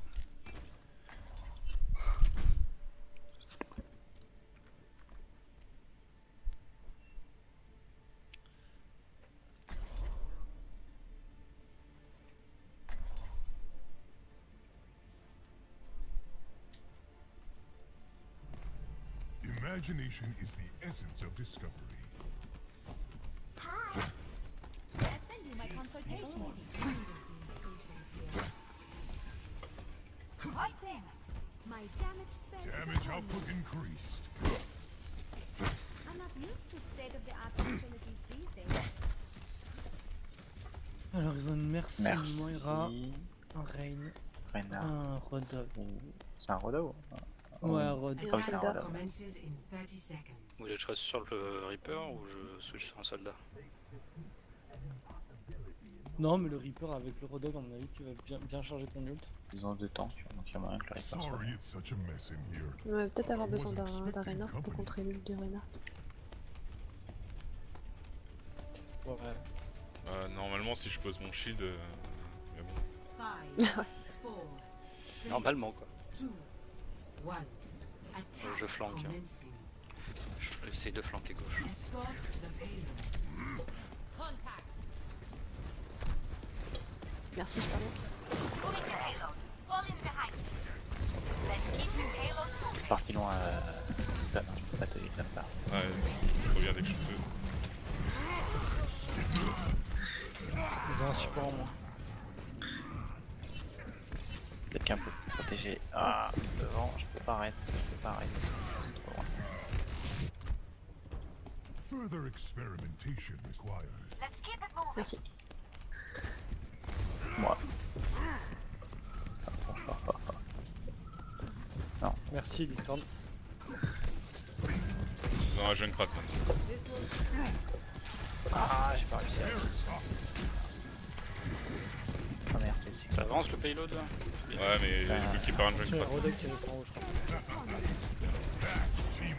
Imagination is the essence of discovery. Hi. I'll send you my consultation. What's in? My damage spell. Damage output increased. I'm not used to state-of-the-art facilities these days. Alors ils ont une Mercy, Merci. une Moira, un Rain, Reinhardt. un Rodov. C'est un Rodo? Ouais, un Rodov. Et Ah un oui, c'est un soldat. Rodo. Commences in 30 seconds. Vous voulez que je reste sur le Reaper ou je switch sur un soldat? Non, mais le Reaper avec le Rodov, on a vu qu'il va bien charger ton ult. Ils ont 2 tanks, donc il y a moyen que le Reaper soit Sorry bien. it's such a mess in here. On va peut-être avoir I besoin wasn't d'un expecting Reinhardt pour company. contrer l'ult de Reinhardt. Ouais. Normalement si je pose mon shield, mais bon. 5, 4, Normalement quoi. 2, 1. Attack Je flanque, hein. commencing. Je vais essayer de flanquer gauche. Escort the payload. Contact. Merci, super bien. Moving to payload. All is behind me. Let's keep the payload moving. C'est parti loin stun, hein. Je peux pas te dire comme ça. Ouais, je reviens dès que je peux. Ils ont un support en moins. Quelqu'un peut me protéger. Ah, devant, je peux pas rester. Ils sont trop loin. Further experimentation required. Let's keep it moving. Merci. Moi. Non, Merci Discord. Ils ont un jeune crat. ah, j'ai pas réussi à. Ah, merci aussi. Ça avance le payload là? Ouais mais Ça- j'ai bloqué par un jeune C'est crat. Rodov qui reste en haut, je crois. That's teamwork.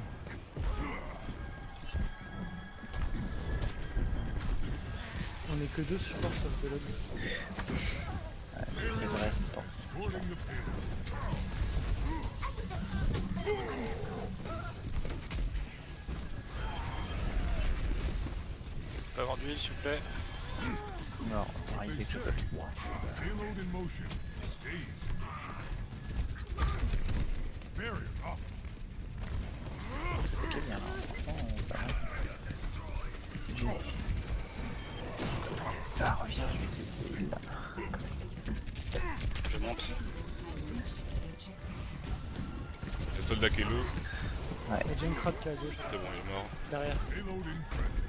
On est que 2 supports sur le payload. C'est vrai, tout le temps. Escorting the payload. Je peux avoir d'huile s'il vous plaît? Non, on arrive dès que je peux. Payload in motion stays in motion. Barrier up. C'est ok bien, hein. Franchement, ça va. Ah, reviens, je vais essayer de l'huile, là. Je monte. Le soldat qui est low, Il y a déjà une crabe qui est à gauche, c'est bon, il est mort. derrière. Payload in transit.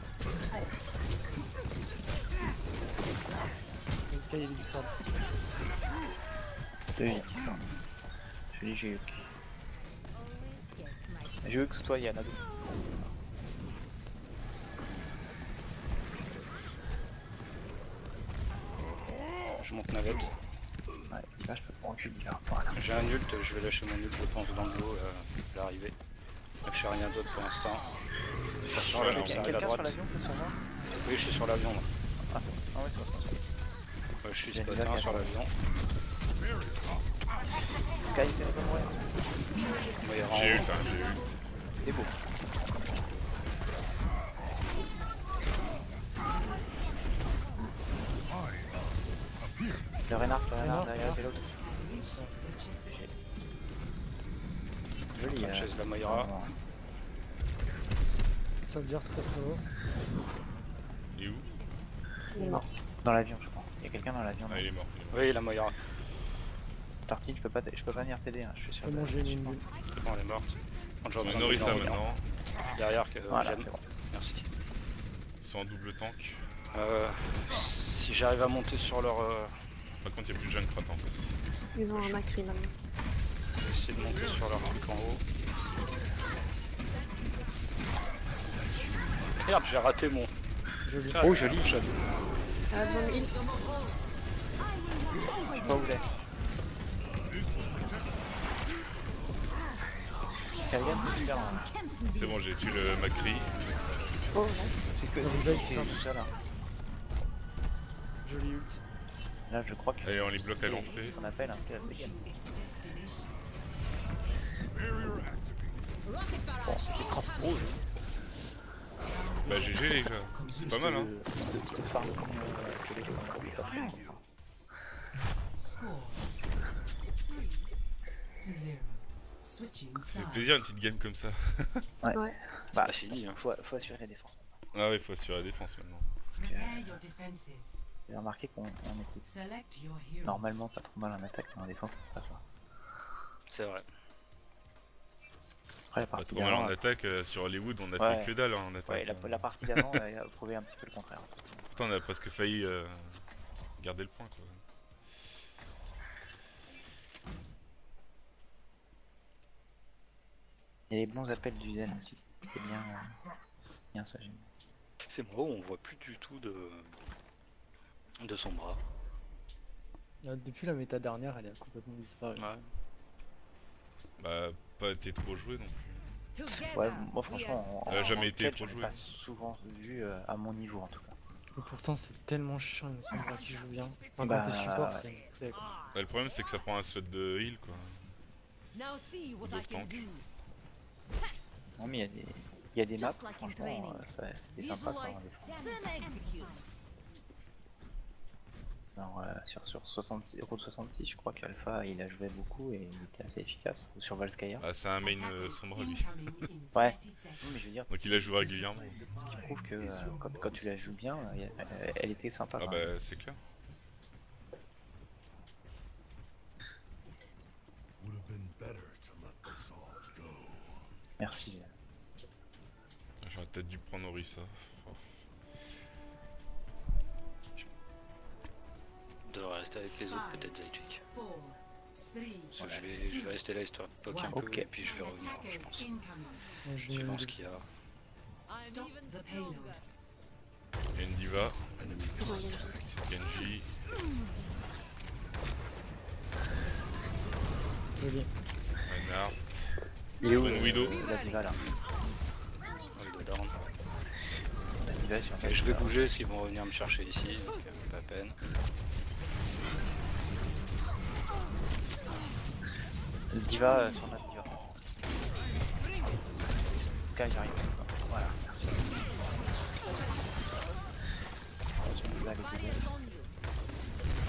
Il y a Discord. 2 hits, Discord. Je dis j'ai eu. Je veux que ce soit Yann à 2. Je monte navette. Ouais, là je peux pas reculer là. Voilà. J'ai un ult, je vais lâcher mon ult je pense dans le lot à l'arrivée. Donc je fais rien d'autre pour l'instant. Attention, Ouais, là, non, ça Quelqu'un arrive à sur droite. l'avion peut sur moi? Oui, je suis sur l'avion là. Ah, c'est bon. Ah, ouais, c'est bon, c'est bon. Ouais, je suis Il y a spot des 1 avions. sur l'avion. Sky, c'est pas mourir. Moira en J'ai eu, haut. j'ai eu. C'était beau. Le Reinhardt derrière et l'autre. Joli. Chaise la Moira. Soldier très très haut. Il est où? Il est mort. Dans l'avion, je crois. Il y a quelqu'un dans l'avion. Ah il est mort. Oui, la Moira. Tartine, je peux pas venir t'aider. Hein. Je suis sur C'est bon, j'ai une bulle. C'est bon, elle est morte. Quand j'aurai On a besoin de Norissa l'huile, on regarde. maintenant. Derrière que Voilà, j'aime. c'est bon. Merci. Ils sont en double tank. Si j'arrive à monter sur leur... Par contre il n'y a plus de jeune crat en face. Ils ont un Macri maintenant. Je vais essayer de monter sur leur truc en haut. Merde, j'ai raté mon Joli. Oh, joli. Elle a besoin de heal. Je sais pas où il est. Kerrigan, c'est super. C'est bon, j'ai tué le Macri. Oh, nice. C'est que Vous c'est avez c'est fait. tout ça là. Joli ult. Là, je crois que Allez, on les bloque à c'est l'entrée. ce qu'on appelle un kill of the game. Bon, c'est l'écran rouge. Bah GG les gars, c'est pas mal hein. De farm comme que les gens. Score 3-0. Switching C'est sides. plaisir une petite game comme ça. Ouais. Bah, pas fini, hein. faut assurer la défense. Ah ouais, faut assurer la défense maintenant. Parce que Prepare your defenses. j'ai remarqué qu'on était Select your hero. normalement pas trop mal en attaque, mais en défense, c'est pas ça. C'est vrai. Après, la Pas partie trop mal en d'avant, attaque, sur Hollywood on a Ouais. fait que dalle hein, en attaque. ouais, la partie d'avant a prouvé un petit peu le contraire. Putain, on a presque failli garder le point quoi. Il y a les bons appels du Zen aussi. C'est bien, bien ça, j'aime. C'est moi où on voit plus du tout de son bras. Depuis la méta dernière, elle a complètement disparu. Ouais. Bah pas été trop joué non plus. Together, Ouais, moi franchement, Elle a jamais été ranked, trop j'en ai jouée. pas souvent vu à mon niveau en tout cas. Et pourtant, c'est tellement chiant, il me semble pas qu'il joue bien. Enfin, Bah, quand t'es support, ouais. c'est une plaie, quoi. Bah, le problème c'est que ça prend un slot de heal quoi. now see what I Sauf can tank. do. Non mais il y a des maps, Just like in franchement, training. c'était sympa quand Visualize, même. then execute. Alors, sur 66, Route 66, je crois qu'Alpha il a joué beaucoup et il était assez efficace. Ou sur Valskyre. Ah c'est un main sombre lui. Incoming in Ouais. 30 seconds. Oui, mais je veux dire, Donc il a joué régulièrement. ce qui prouve que quand tu la joues bien, elle était sympa. Ah quand même. bah c'est clair. Would have been better to let this all go. Merci. J'aurais peut-être dû prendre Orisa. On devrait rester avec les autres, peut-être Zajic. 4, 3, Parce que je vais rester là histoire de poke un peu Ok. et puis je vais revenir, je attackers pense. incoming. Moi, je Suivant me ce qu'il y a. I'm Stop even the payload. stronger. Il y a une diva, Ils ont gagné. Genji, joli. Reinhardt. Il est où Bonne Widow. La diva là. Oh, il doit down. La diva est sur Et je vais bouger parce qu'ils vont revenir me chercher ici, donc pas à peine. Diva sur notre diva. Sky j'arrive. Voilà, merci. Attention, là, les dégâts. Eyes on you.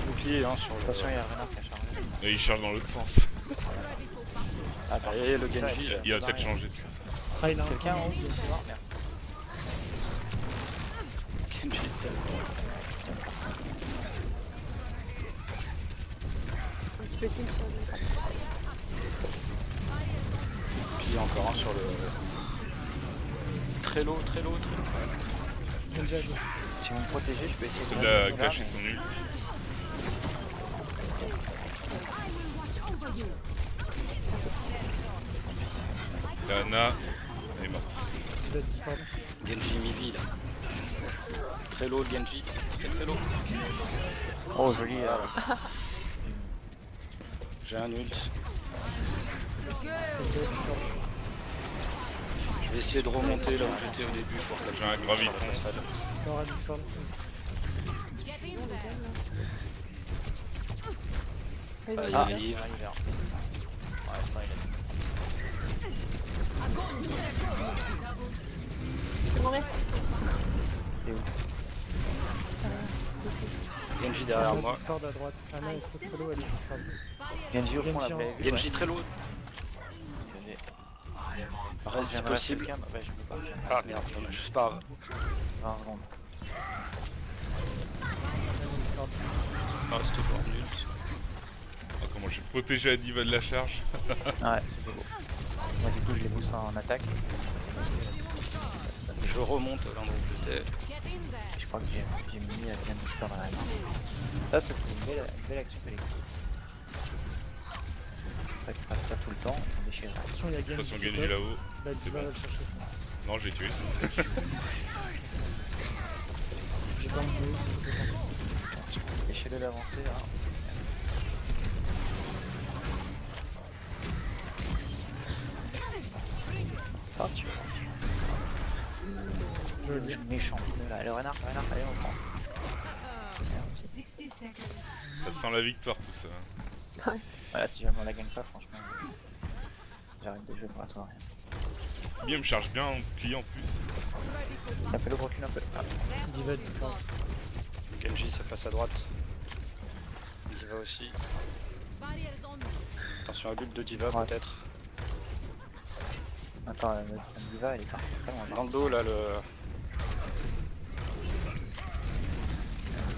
Bouclier hein, sur le. Attention, il y a un renard qui a chargé. Et il charge dans l'autre sens. Ah, pardon. Et le Genji là. Il va peut-être changer c'est pour ça. Ah, il a un Quelqu'un en haut coup. qui est mort, merci. Genji Un petit peu de heal sur le. Puis encore un sur le. Très low, très low, très low. Genji à gauche. Si vous me protégez, je peux essayer de Celui-là a revenir là, caché mais- son ult. Ana est morte. Il a disparu. Genji midi là. Très low le Genji, très très low. Oh, joli. J'ai un ult. Je vais essayer de remonter là où j'étais au début pour que J'ai un graviton. Encore à disparu. Get in there. Ils ont Ah, gagné. il Ah, arrive. il arrive là. Ouais, je crois qu'il a- C'est mourir. Il est où Genji derrière Ana moi. Discord à droite. Ana est trop low, elle est disparu. Genji au fond, là, Genji vous en- l'avez vu, Genji ouais. très low. Reste si J'aimerais possible. quelqu'un, bah, je peux pas. Ah merde, dommage, c'est pas grave. 20 secondes. Il reste toujours un ult. Ah, comment j'ai protégé la diva de la charge. Ouais, c'était beau. Moi, du coup, je les pousse en attaque. Je remonte l'endroit où j'étais. Get in there. Je crois que j'ai mis bien Discord dans la main. Ça, c'est une belle action collective. Faut pas qu'il fasse ça tout le temps. temps, on déchire. Attention, il y a Genji. Attention, qui Genji top. là-haut. La diva va le chercher. Non, j'ai tué. J'ai pas mon Attention, empêchez-le d'avancer là. Ah, tu vois. Je le dis. Méchant là. Le renard, allez, on prend. 60 seconds. Ça sent la victoire tout ça. Voilà, si jamais on la gagne pas, franchement, j'arrête de jouer pour la soirée. Bien, me charge bien en pliant en plus. Un peu le recul un peu. Ah, Diva disparaît. Genji ça passe à droite. Diva aussi. Barriers on me. Attention à l'ult de Diva Ouais. peut-être. attends, notre diva, elle est partie très loin. Dans le dos là le.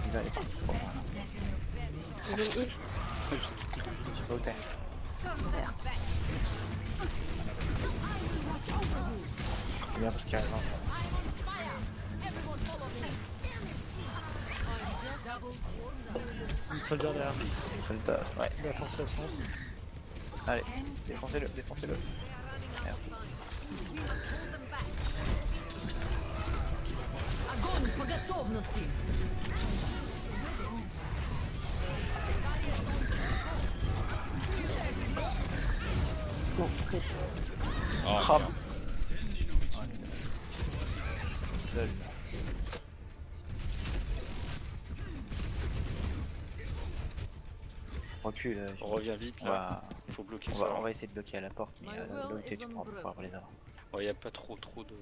Diva, elle est partie trop loin. Zone heal. Je vais au tank. C'est bien parce qu'il reste Une soldat derrière. soldat. Ouais, Il va forcer la France. allez, défoncez-le, défoncez-le. Merci. Огонь по готовности. Oh, Ah, merde. Seul. Recule. On revient vite On là. va, Faut bloquer on ça. va, on va essayer de bloquer à la porte, mais My là will où t'es, is tu on pourras brother. pas les avoir. Ouais, y a pas trop de.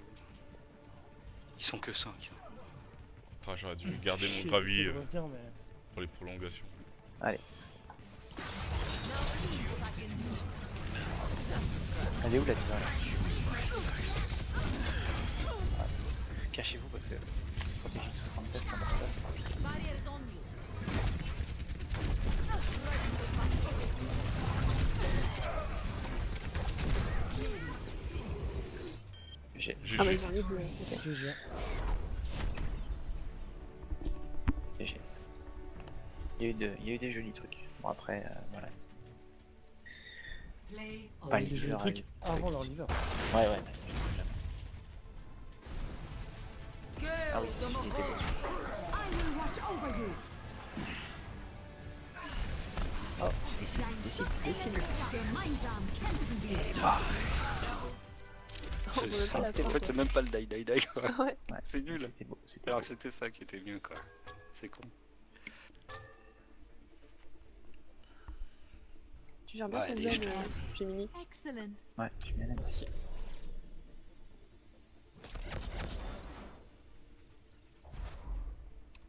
Ils sont que 5. Putain, j'aurais dû garder Chier mon gravier d'essayer de revenir, mais... pour les prolongations. Elle est où la diva là? Ah, cachez-vous parce que protéger 76 ça marche pas, c'est compliqué. Barriers on you. J'ai Ah bah GG. ils ont mis ok. GG. GG. Il y a eu des jolis trucs. Bon après, voilà. Play Il y Pas a eu des jolis l'hiver, trucs avant leur liver. Ouais. Ah oui, il était beau. Oh, des cibles. Ah, On veut pas la En fin, fait, c'est quoi. même pas le die quoi. Ouais. ouais, C'est nul. C'était beau, c'était Alors beau. que c'était ça qui était mieux quoi. C'est con. Tu gères bien Ouais, ton allez, zone, Gemini. Excellent. Ouais, tu viens là. Merci.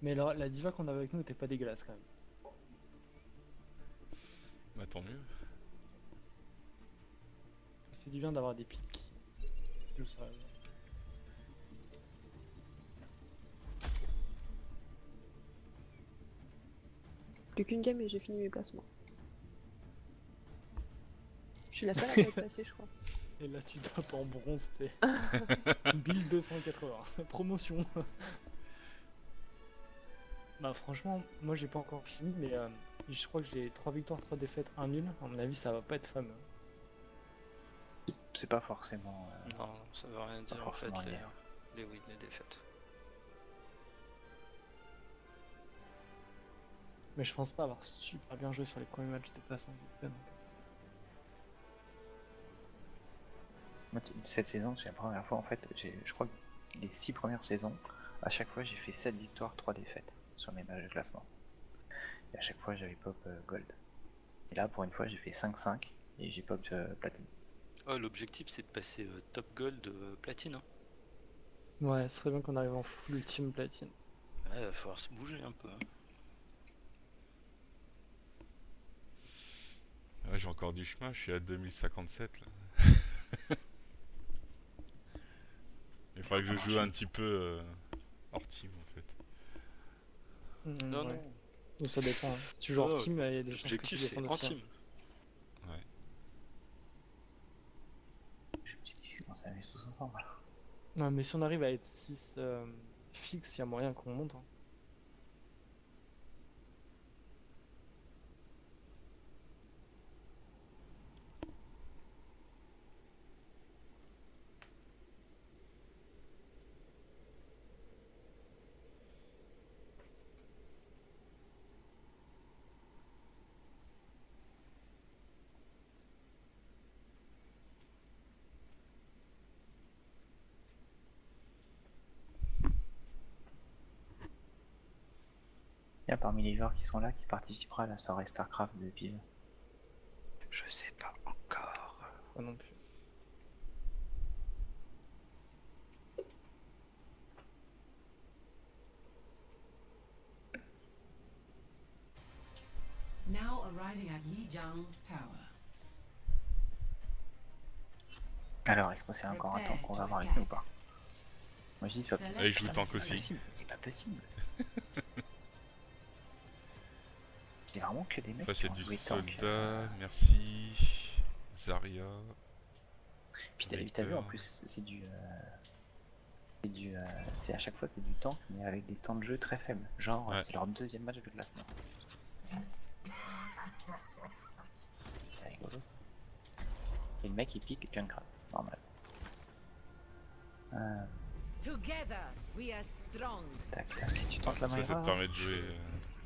Mais la diva qu'on avait avec nous était pas dégueulasse quand même. Bah tant mieux. Ça fait du bien d'avoir des pics. Tout ça. Plus qu'une game et j'ai fini mes placements. Je suis la seule à pas être passée, je crois. Et là tu tapes en bronze, t'es. Build 280. Promotion. Bah franchement, moi j'ai pas encore fini, mais je crois que j'ai 3 victoires, 3 défaites, 1 nul. À mon avis, ça va pas être fameux. C'est pas forcément. Non, ça veut rien Pas dire en fait forcément les, linéaire. les wins et défaites. Mais je pense pas avoir super bien joué sur les premiers matchs de placement. Cette saison, c'est la première fois en fait. Je crois que les 6 premières saisons, à chaque fois j'ai fait 7 victoires, 3 défaites sur mes matchs de classement. Et à chaque fois j'avais pop gold. Et là pour une fois j'ai fait 5-5 et j'ai pop platine. Oh, l'objectif c'est de passer top gold platine. Hein. Ouais, ce serait bien qu'on arrive en full ultime platine. Ouais, va falloir se bouger un peu. Hein. Ouais, j'ai encore du chemin, je suis à 2057 là. Il faudrait que je joue un petit peu hors team en fait. Non, ouais. non. Ou ça dépend. Hein. Si tu joues hors Non, team, il y a des chances que tu L'objectif c'est descendes en aussi, hein. team. Ouais. Je me dis qu'on s'amuse tous ensemble. Non, mais si on arrive à être 6 fixe, il y a moyen qu'on monte. Hein. Il y a parmi les joueurs qui sont là qui participera à la soirée StarCraft de Piv. Je sais pas encore. Moi non plus. Now arriving at Lijiang Tower. Alors, est-ce que c'est encore un tank qu'on va avoir avec nous ou pas? Moi je dis c'est pas possible. Ah, il joue Putain, tank c'est pas aussi. possible, c'est pas possible. C'est vraiment que des mecs Enfin, qui c'est ont du joué tank. soldat, merci. Zarya. Puis t'as vu en plus, c'est du... c'est à chaque fois c'est du tank mais avec des temps de jeu très faibles. Genre Ouais. c'est leur deuxième match de classement. C'est rigolo. Et le mec il pique Junkrat, normal. Together, we are strong. Tac tac, tu tentes la Ça, Mayra? ça te permet de jouer.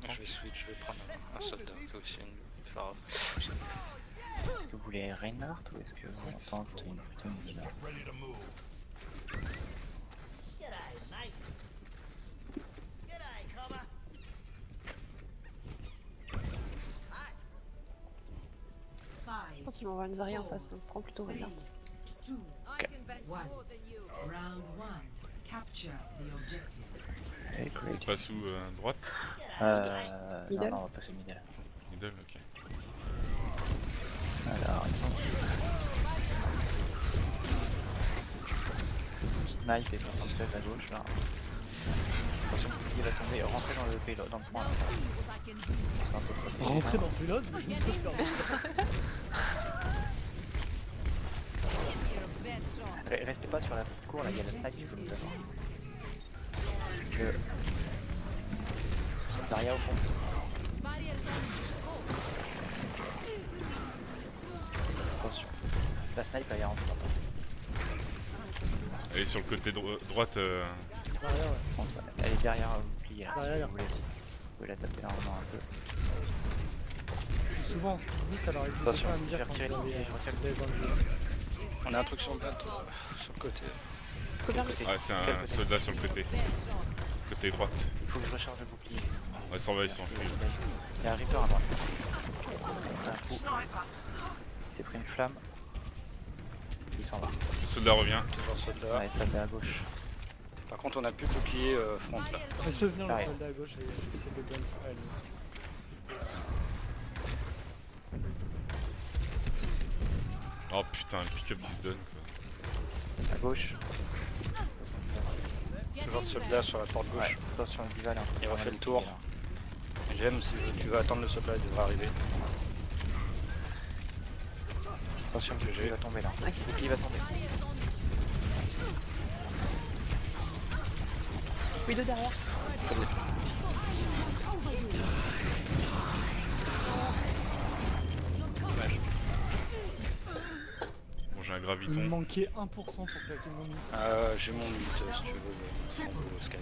Je vais switch, je vais prendre un soldat aussi. Est-ce que vous voulez Reinhardt ou est-ce que vous tente plutôt une Diva? Je pense qu'il m'envoie une Zarya en face, donc prends plutôt Reinhardt. Two. I can bench One. more than you. Round one. Capture the objective. Hey, great. Pas sous droite. Non, Middle. non, on va passer le middle. Middle, ok. Alors, ils sont... Snipe et 67 à gauche là. Attention, il va tomber, rentrer dans le payload, dans le point. C'est un peu protégé. Rentrer dans le pilote, je ne peux faire. Your best shot. Restez pas sur la petite cour là, il y a le snipe qui peut nous avoir. Zarya au fond. Barriers Attention. La snipe elle est rentrée dans ton. Elle est sur le côté droite. Derrière, ouais. Elle est derrière le bouclier là, si Derrière. vous voulez. Vous pouvez la taper normalement un peu. Souvent, ça leur existe Attention, pas à me je dire vais quand retirer vous avez le bouclier, des dans le jeu. On a un truc sur le côté. Cover Côté. Ouais, c'est Quel un côté? soldat sur le côté. Côté droite. Il faut que je recharge le bouclier. Ouais, s'en va, ils sont fuis. Il y a un Reaper à droite. Un coup. Il s'est pris une flamme. Il s'en va. Le soldat revient. Toujours soldat. Ouais, soldat à gauche. Par contre, on a plus de bouclier front là. Laisse-le venir le Ouais. soldat à gauche et essayer de le gun. Ouais, Oh putain, le pick-up qui se donne quoi. À gauche. Toujours de soldat sur la porte Ouais, gauche. attention le diva là. Il refait le bouclier, tour. là. J'aime si tu veux attendre le soldat, il devrait arriver. Attention le bouclier va tomber là. Le Nice. bouclier va tomber. Oui, deux derrière. Bon, j'ai un Il me graviton. manquait 1% pour claquer mon mythe. J'ai mon mythe si tu veux, le Sky.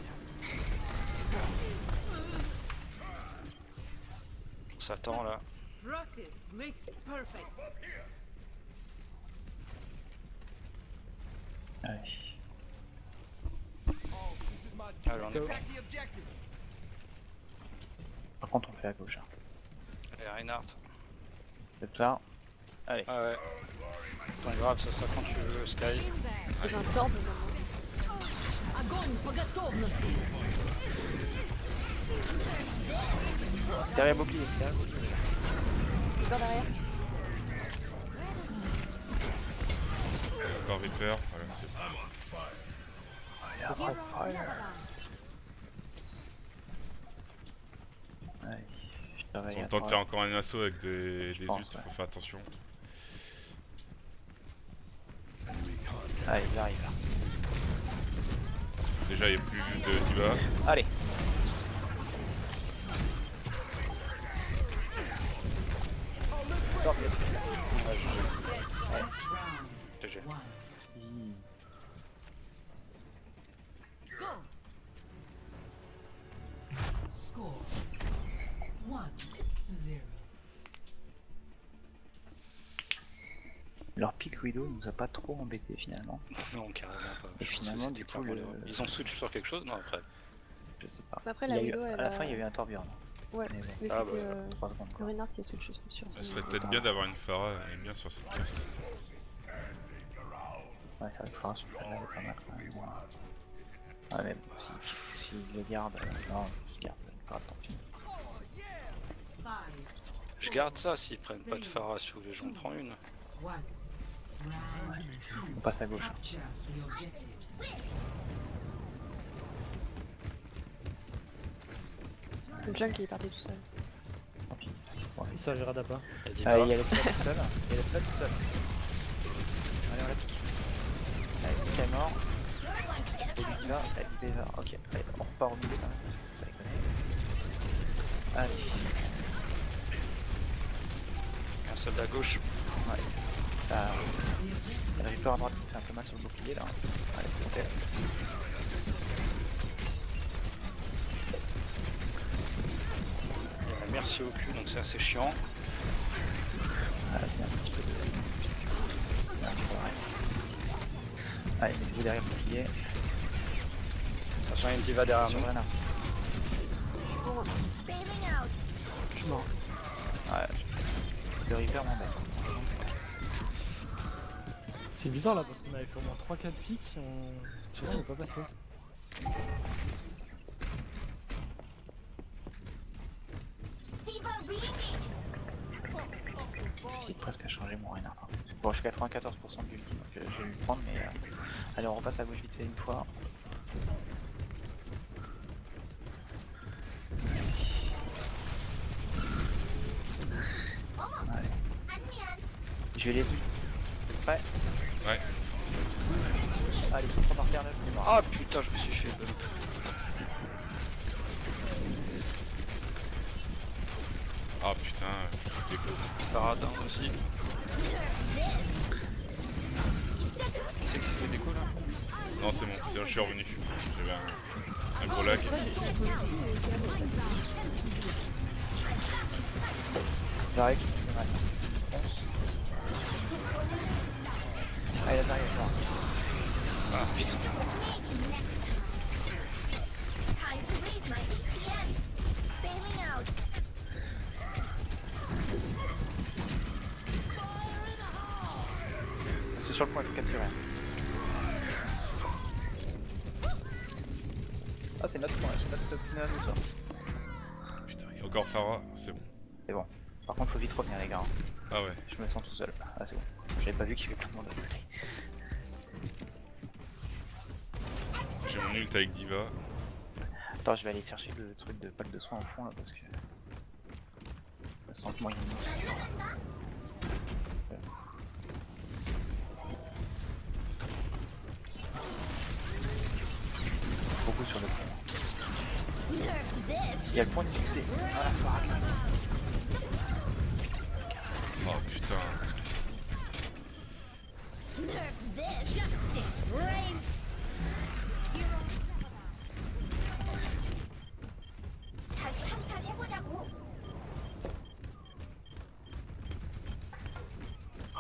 On s'attend là. practice makes perfect. Allez. Alors, on est prêt. Par contre on fait à gauche. Hein. Allez, Reinhardt. C'est là. Allez. Ah ouais. Attends, grave, ça sera quand tu veux, Sky. J'ai un tord maintenant. Огонь по готовности. Derrière bouclier, derrière bouclier. Cover derrière. Encore Reaper. Voilà, c'est Allez. Je travaille Sur à le temps de droite. faire encore un assaut avec des pense, ults, ouais. faut faire attention. Allez, il arrive là. Déjà, il n'y a plus de diva. Allez. Sors, Last round. GG. One. Go. Score. 1-0. Leur pick Widow nous a pas trop embêté finalement. Non, carrément pas. Et Je pense finalement, que du c'était coup, clairement le- les- Ils ont switch sur quelque chose? Non, après. Je sais pas. Après, Il y la a eu- Widow, elle à la a- fin, il y a eu un Torbjorn. Ouais, Mais bon, mais Ah, c'était bah, 3 secondes le quoi. Reinhardt qui a switché sur Ça son serait peut-être auteur. bien d'avoir une Pharah, elle est bien sur cette carte. Ouais, ça fera sur celle-là, elle est pas mal quand même. Ouais, mais bon, si le garde, non, il garde une carte, tant pis. Je garde ça s'ils prennent pas de Pharah, si vous voulez, j'en prends une. On passe à gauche. Le junk il est parti tout seul. Tant pis. Il servira d'appât. Elle dit Ah, pas. il y a la petite toute seule. Il y a la petite toute seule. Allez, on la pique. Allez, pique est mort. Et lui il va, il va. Ok, allez, on repart au milieu quand même, parce que ça déconner. Allez. Un soldat à gauche. Ouais. Il y a Reaper à droite qui fait un peu mal sur le bouclier là. Allez, montez. Il y a la merci au cul, donc c'est assez chiant. Allez, il y a un petit peu de. Merci pour rien. Allez, mettez-vous derrière le bouclier. Attention, il y a une diva derrière Sur nous. Renard. Je suis mort. Ouais, le Reaper m'embête. C'est bizarre là parce qu'on avait fait au moins 3-4 pics, je sais pas, on est pas passé. J'ai presque à changer mon Renard. Bon, je suis 94% du ulti, donc je vais le prendre, mais allez, on repasse à gauche vite fait une fois. Allez. Je vais les ult. Vous êtes prêts? Ouais. Allez, ils sont trop par terre, là, je vais mort. Ah putain, je me suis fait bump. Ah putain, je déco. Paradin aussi. Qui c'est qui s'est fait déco là? Non, c'est bon, je suis revenu. J'avais un gros lag. C'est pour ça que j'ai posé petit et calme. Zarek, c'est mal. Allez, la Zarek, mort. Ah putain. C'est sur le point, il faut capturer. Ah, c'est notre point, c'est notre top 9 ou ça. Putain, il y a encore Pharah, c'est bon. C'est bon. Par contre, faut vite revenir, les gars. Ah ouais. Je me sens tout seul. Ah, c'est bon. J'avais pas vu qu'il y avait tout le monde à côté. J'ai mon ult avec Diva. Attends, je vais aller chercher le truc de pâle de soin au fond là parce que. Je sens que moi il y a beaucoup sur le pont. Il y a le point discuté. Ah la fuck. Oh putain.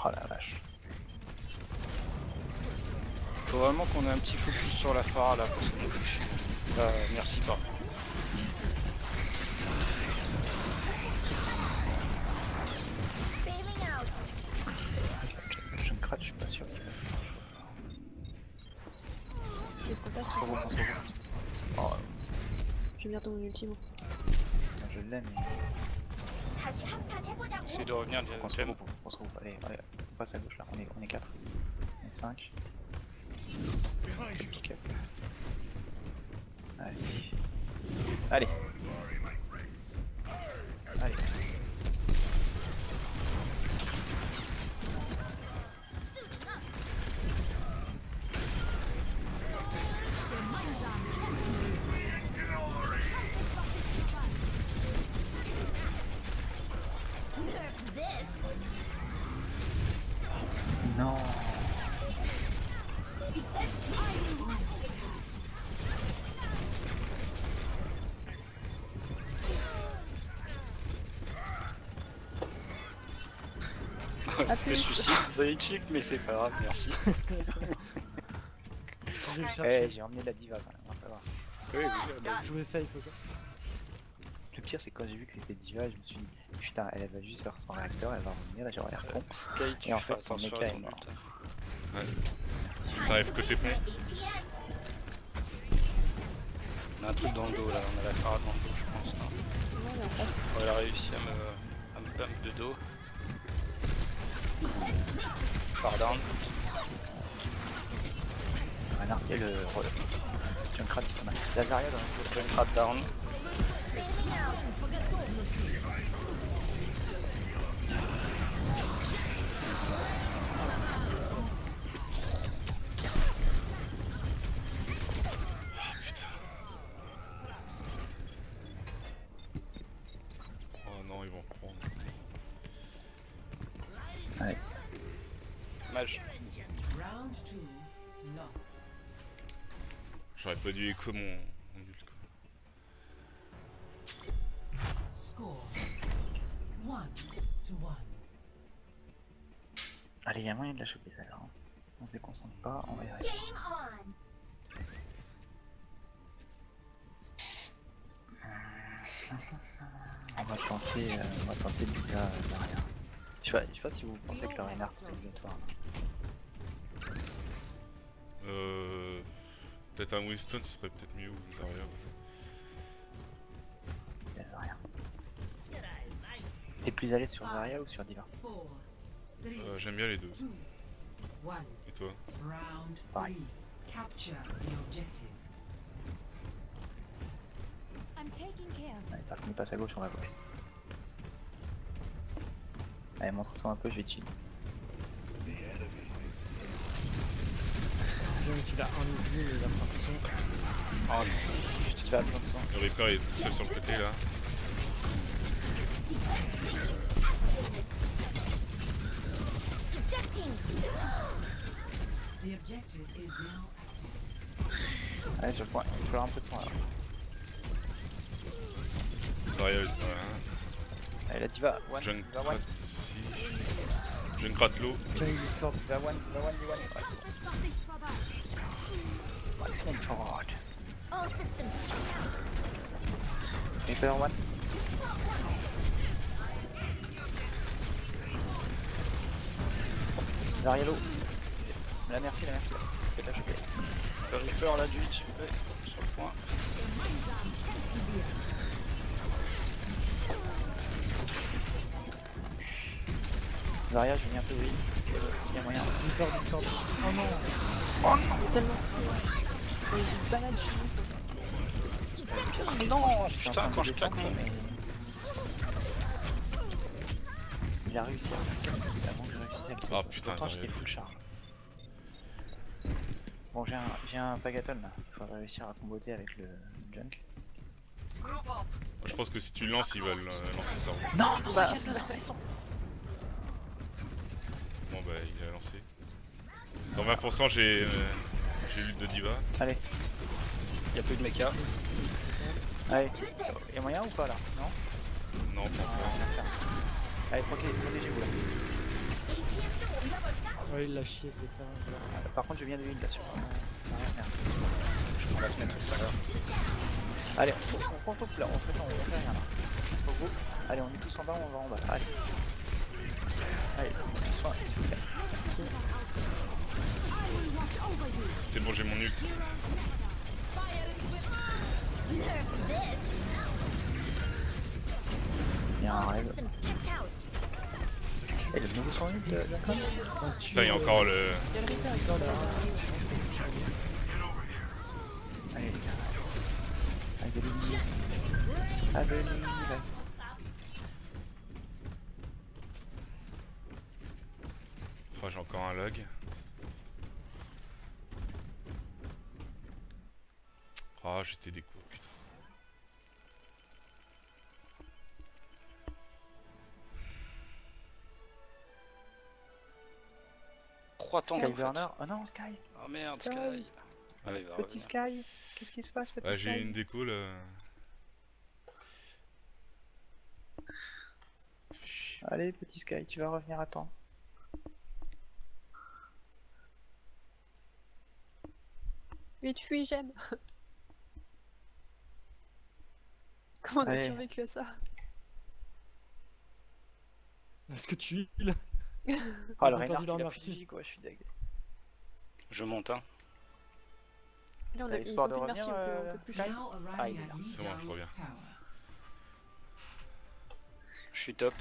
Oh la vache. Faut vraiment qu'on ait un petit focus sur la Pharah là parce qu'on nous fait chier. Merci pas. Je me crache, je suis pas sûr qu'il fasse. Essayez de contest. On se revoit, on se revoit. Oh, J'ai bientôt mon ultime. je l'aime, mais Essaye de revenir, on se Clem. regroupe, on se regroupe. Allez, allez, on passe à gauche là, on est 4. On est 5. Pick up. Allez. Allez. Allez. Non. C'était suicide, Zaïchik, mais c'est pas grave, merci. Je vais le Eh, chercher. j'ai emmené la diva quand même, on va voir. Oui, oui, Je vous essaye, faut pas. Le pire, c'est quand j'ai vu que c'était Diva, je me suis dit, putain, elle va juste faire son réacteur, elle va revenir, là j'aurais l'air con. Sky, tu Et en fais fait, son attention mecha à est ton mort. ulta. Ça arrive côté pont. On a un truc dans le dos là, on a la Pharah dans le dos je pense. Hein. Non, elle est en face. Oh, elle a réussi à me bump de dos. Pardon. Voilà, et le Junkrat qui tombe. Lazaria dans le Junkrat down. Oh non, ils vont prendre. Ouais. Dommage. Round 2, loss. J'aurais pas dû écho mon ult quoi. Score 1-1. Allez, il y a moyen de la choper celle-là. Hein. On se déconcentre pas, on va y arriver. Game on. On va tenter Diva derrière. Je sais pas si vous pensez que le Reinhardt est obligatoire. Peut-être un Winston, ce serait peut-être mieux ou Zarya. Il y a Zarya. T'es plus à l'aise sur Zarya ou sur Diva? 4, 3, J'aime bien les deux. 2, 1. Et toi? Round Pareil. 3. Capture the objective. I'm taking care of Ouais, ça finit passe à gauche, on va gauche. Allez, montre-toi un peu, je vais chill. Donc il a un oubli et la partition. Oh non. Tu vas besoin de sang. Le Reaper il est tout seul sur le côté là. ejecting. The objective is now active. Allez, sur le point, il faut avoir un peu de sang là. Zarya, voilà. Allez, la Diva, one, Diva Junkrat one. ici. Junkrat low. Johnny Discord. Diva one, Diva one, Diva one. Ouais, c'est bon. Maximum charge. All systems checked out. Reaper one. Zarya low. La merci, la merci. Faites la choper. Le Reaper l'a duit, sur le point. Zarya, je viens un peu vite, s'il y a moyen. Discord. Oh non. Tellement fou. Il se balade chez nous. Non, putain, quand je claque mon... Il a réussi à faire quelqu'un avant que je réussisse à le tuer. Ah putain, Pourtant Zarya. j'étais full char. Bon, j'ai un Pagaton là. Il faudrait réussir à comboter avec le Junk. Je pense que si tu le lances, il va lancer ça. Non, Bah, Bon bah il a lancé. Dans 20% j'ai l'ult de Diva. allez, Y'a plus de mecha. allez. Y'a moyen ou pas là? Non? Non, pas Ah, encore. on va faire. Allez, protégez-vous là. Ouais, il l'a chié, c'est ça. Voilà. Par contre, je viens de heal là sur. Merci. On va se mettre au salaire. Allez, on coupe là, on fait rien là. Au groupe. Allez, on est tous en bas, on va en bas. Allez. Allez, soin, s'il vous plaît. Merci. C'est bon, j'ai mon ult. Il y a un rêve. Systems checked out. Et le nouveau son ult de la Putain, il y a encore le. il y a le Reaper qui se balade. Allez, les gars. Adeline. Adeline. Oh, j'ai encore un log. Ah, j'étais des coups, putain. Trois temps en Sky fait. Burner. Oh non, Sky. Oh merde, Sky. Sky. Ah, il va Petit revenir. Sky. Qu'est-ce qui se passe, petit Ouais, Sky? j'ai une déco là. Allez, petit Sky, tu vas revenir à temps. Vite, fuis, j'aime. Comment on a Allez. survécu à ça? Est-ce que tu heal? Oh, le Ils ont Reinhardt, perdu il leur a plus de merci. vie, quoi, je suis deg. Je monte, hein. Là, T'as ils espoir ont de plus de merci, revenir, on peut plus. Now arriving il est at là. Li C'est bon, je Dao reviens. Tower. Je suis top.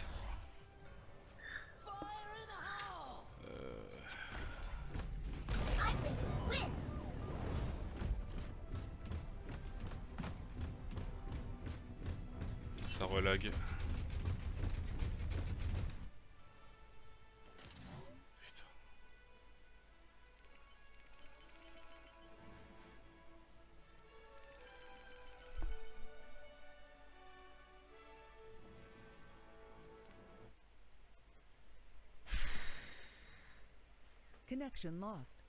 Ça relag. Putain. Connection lost.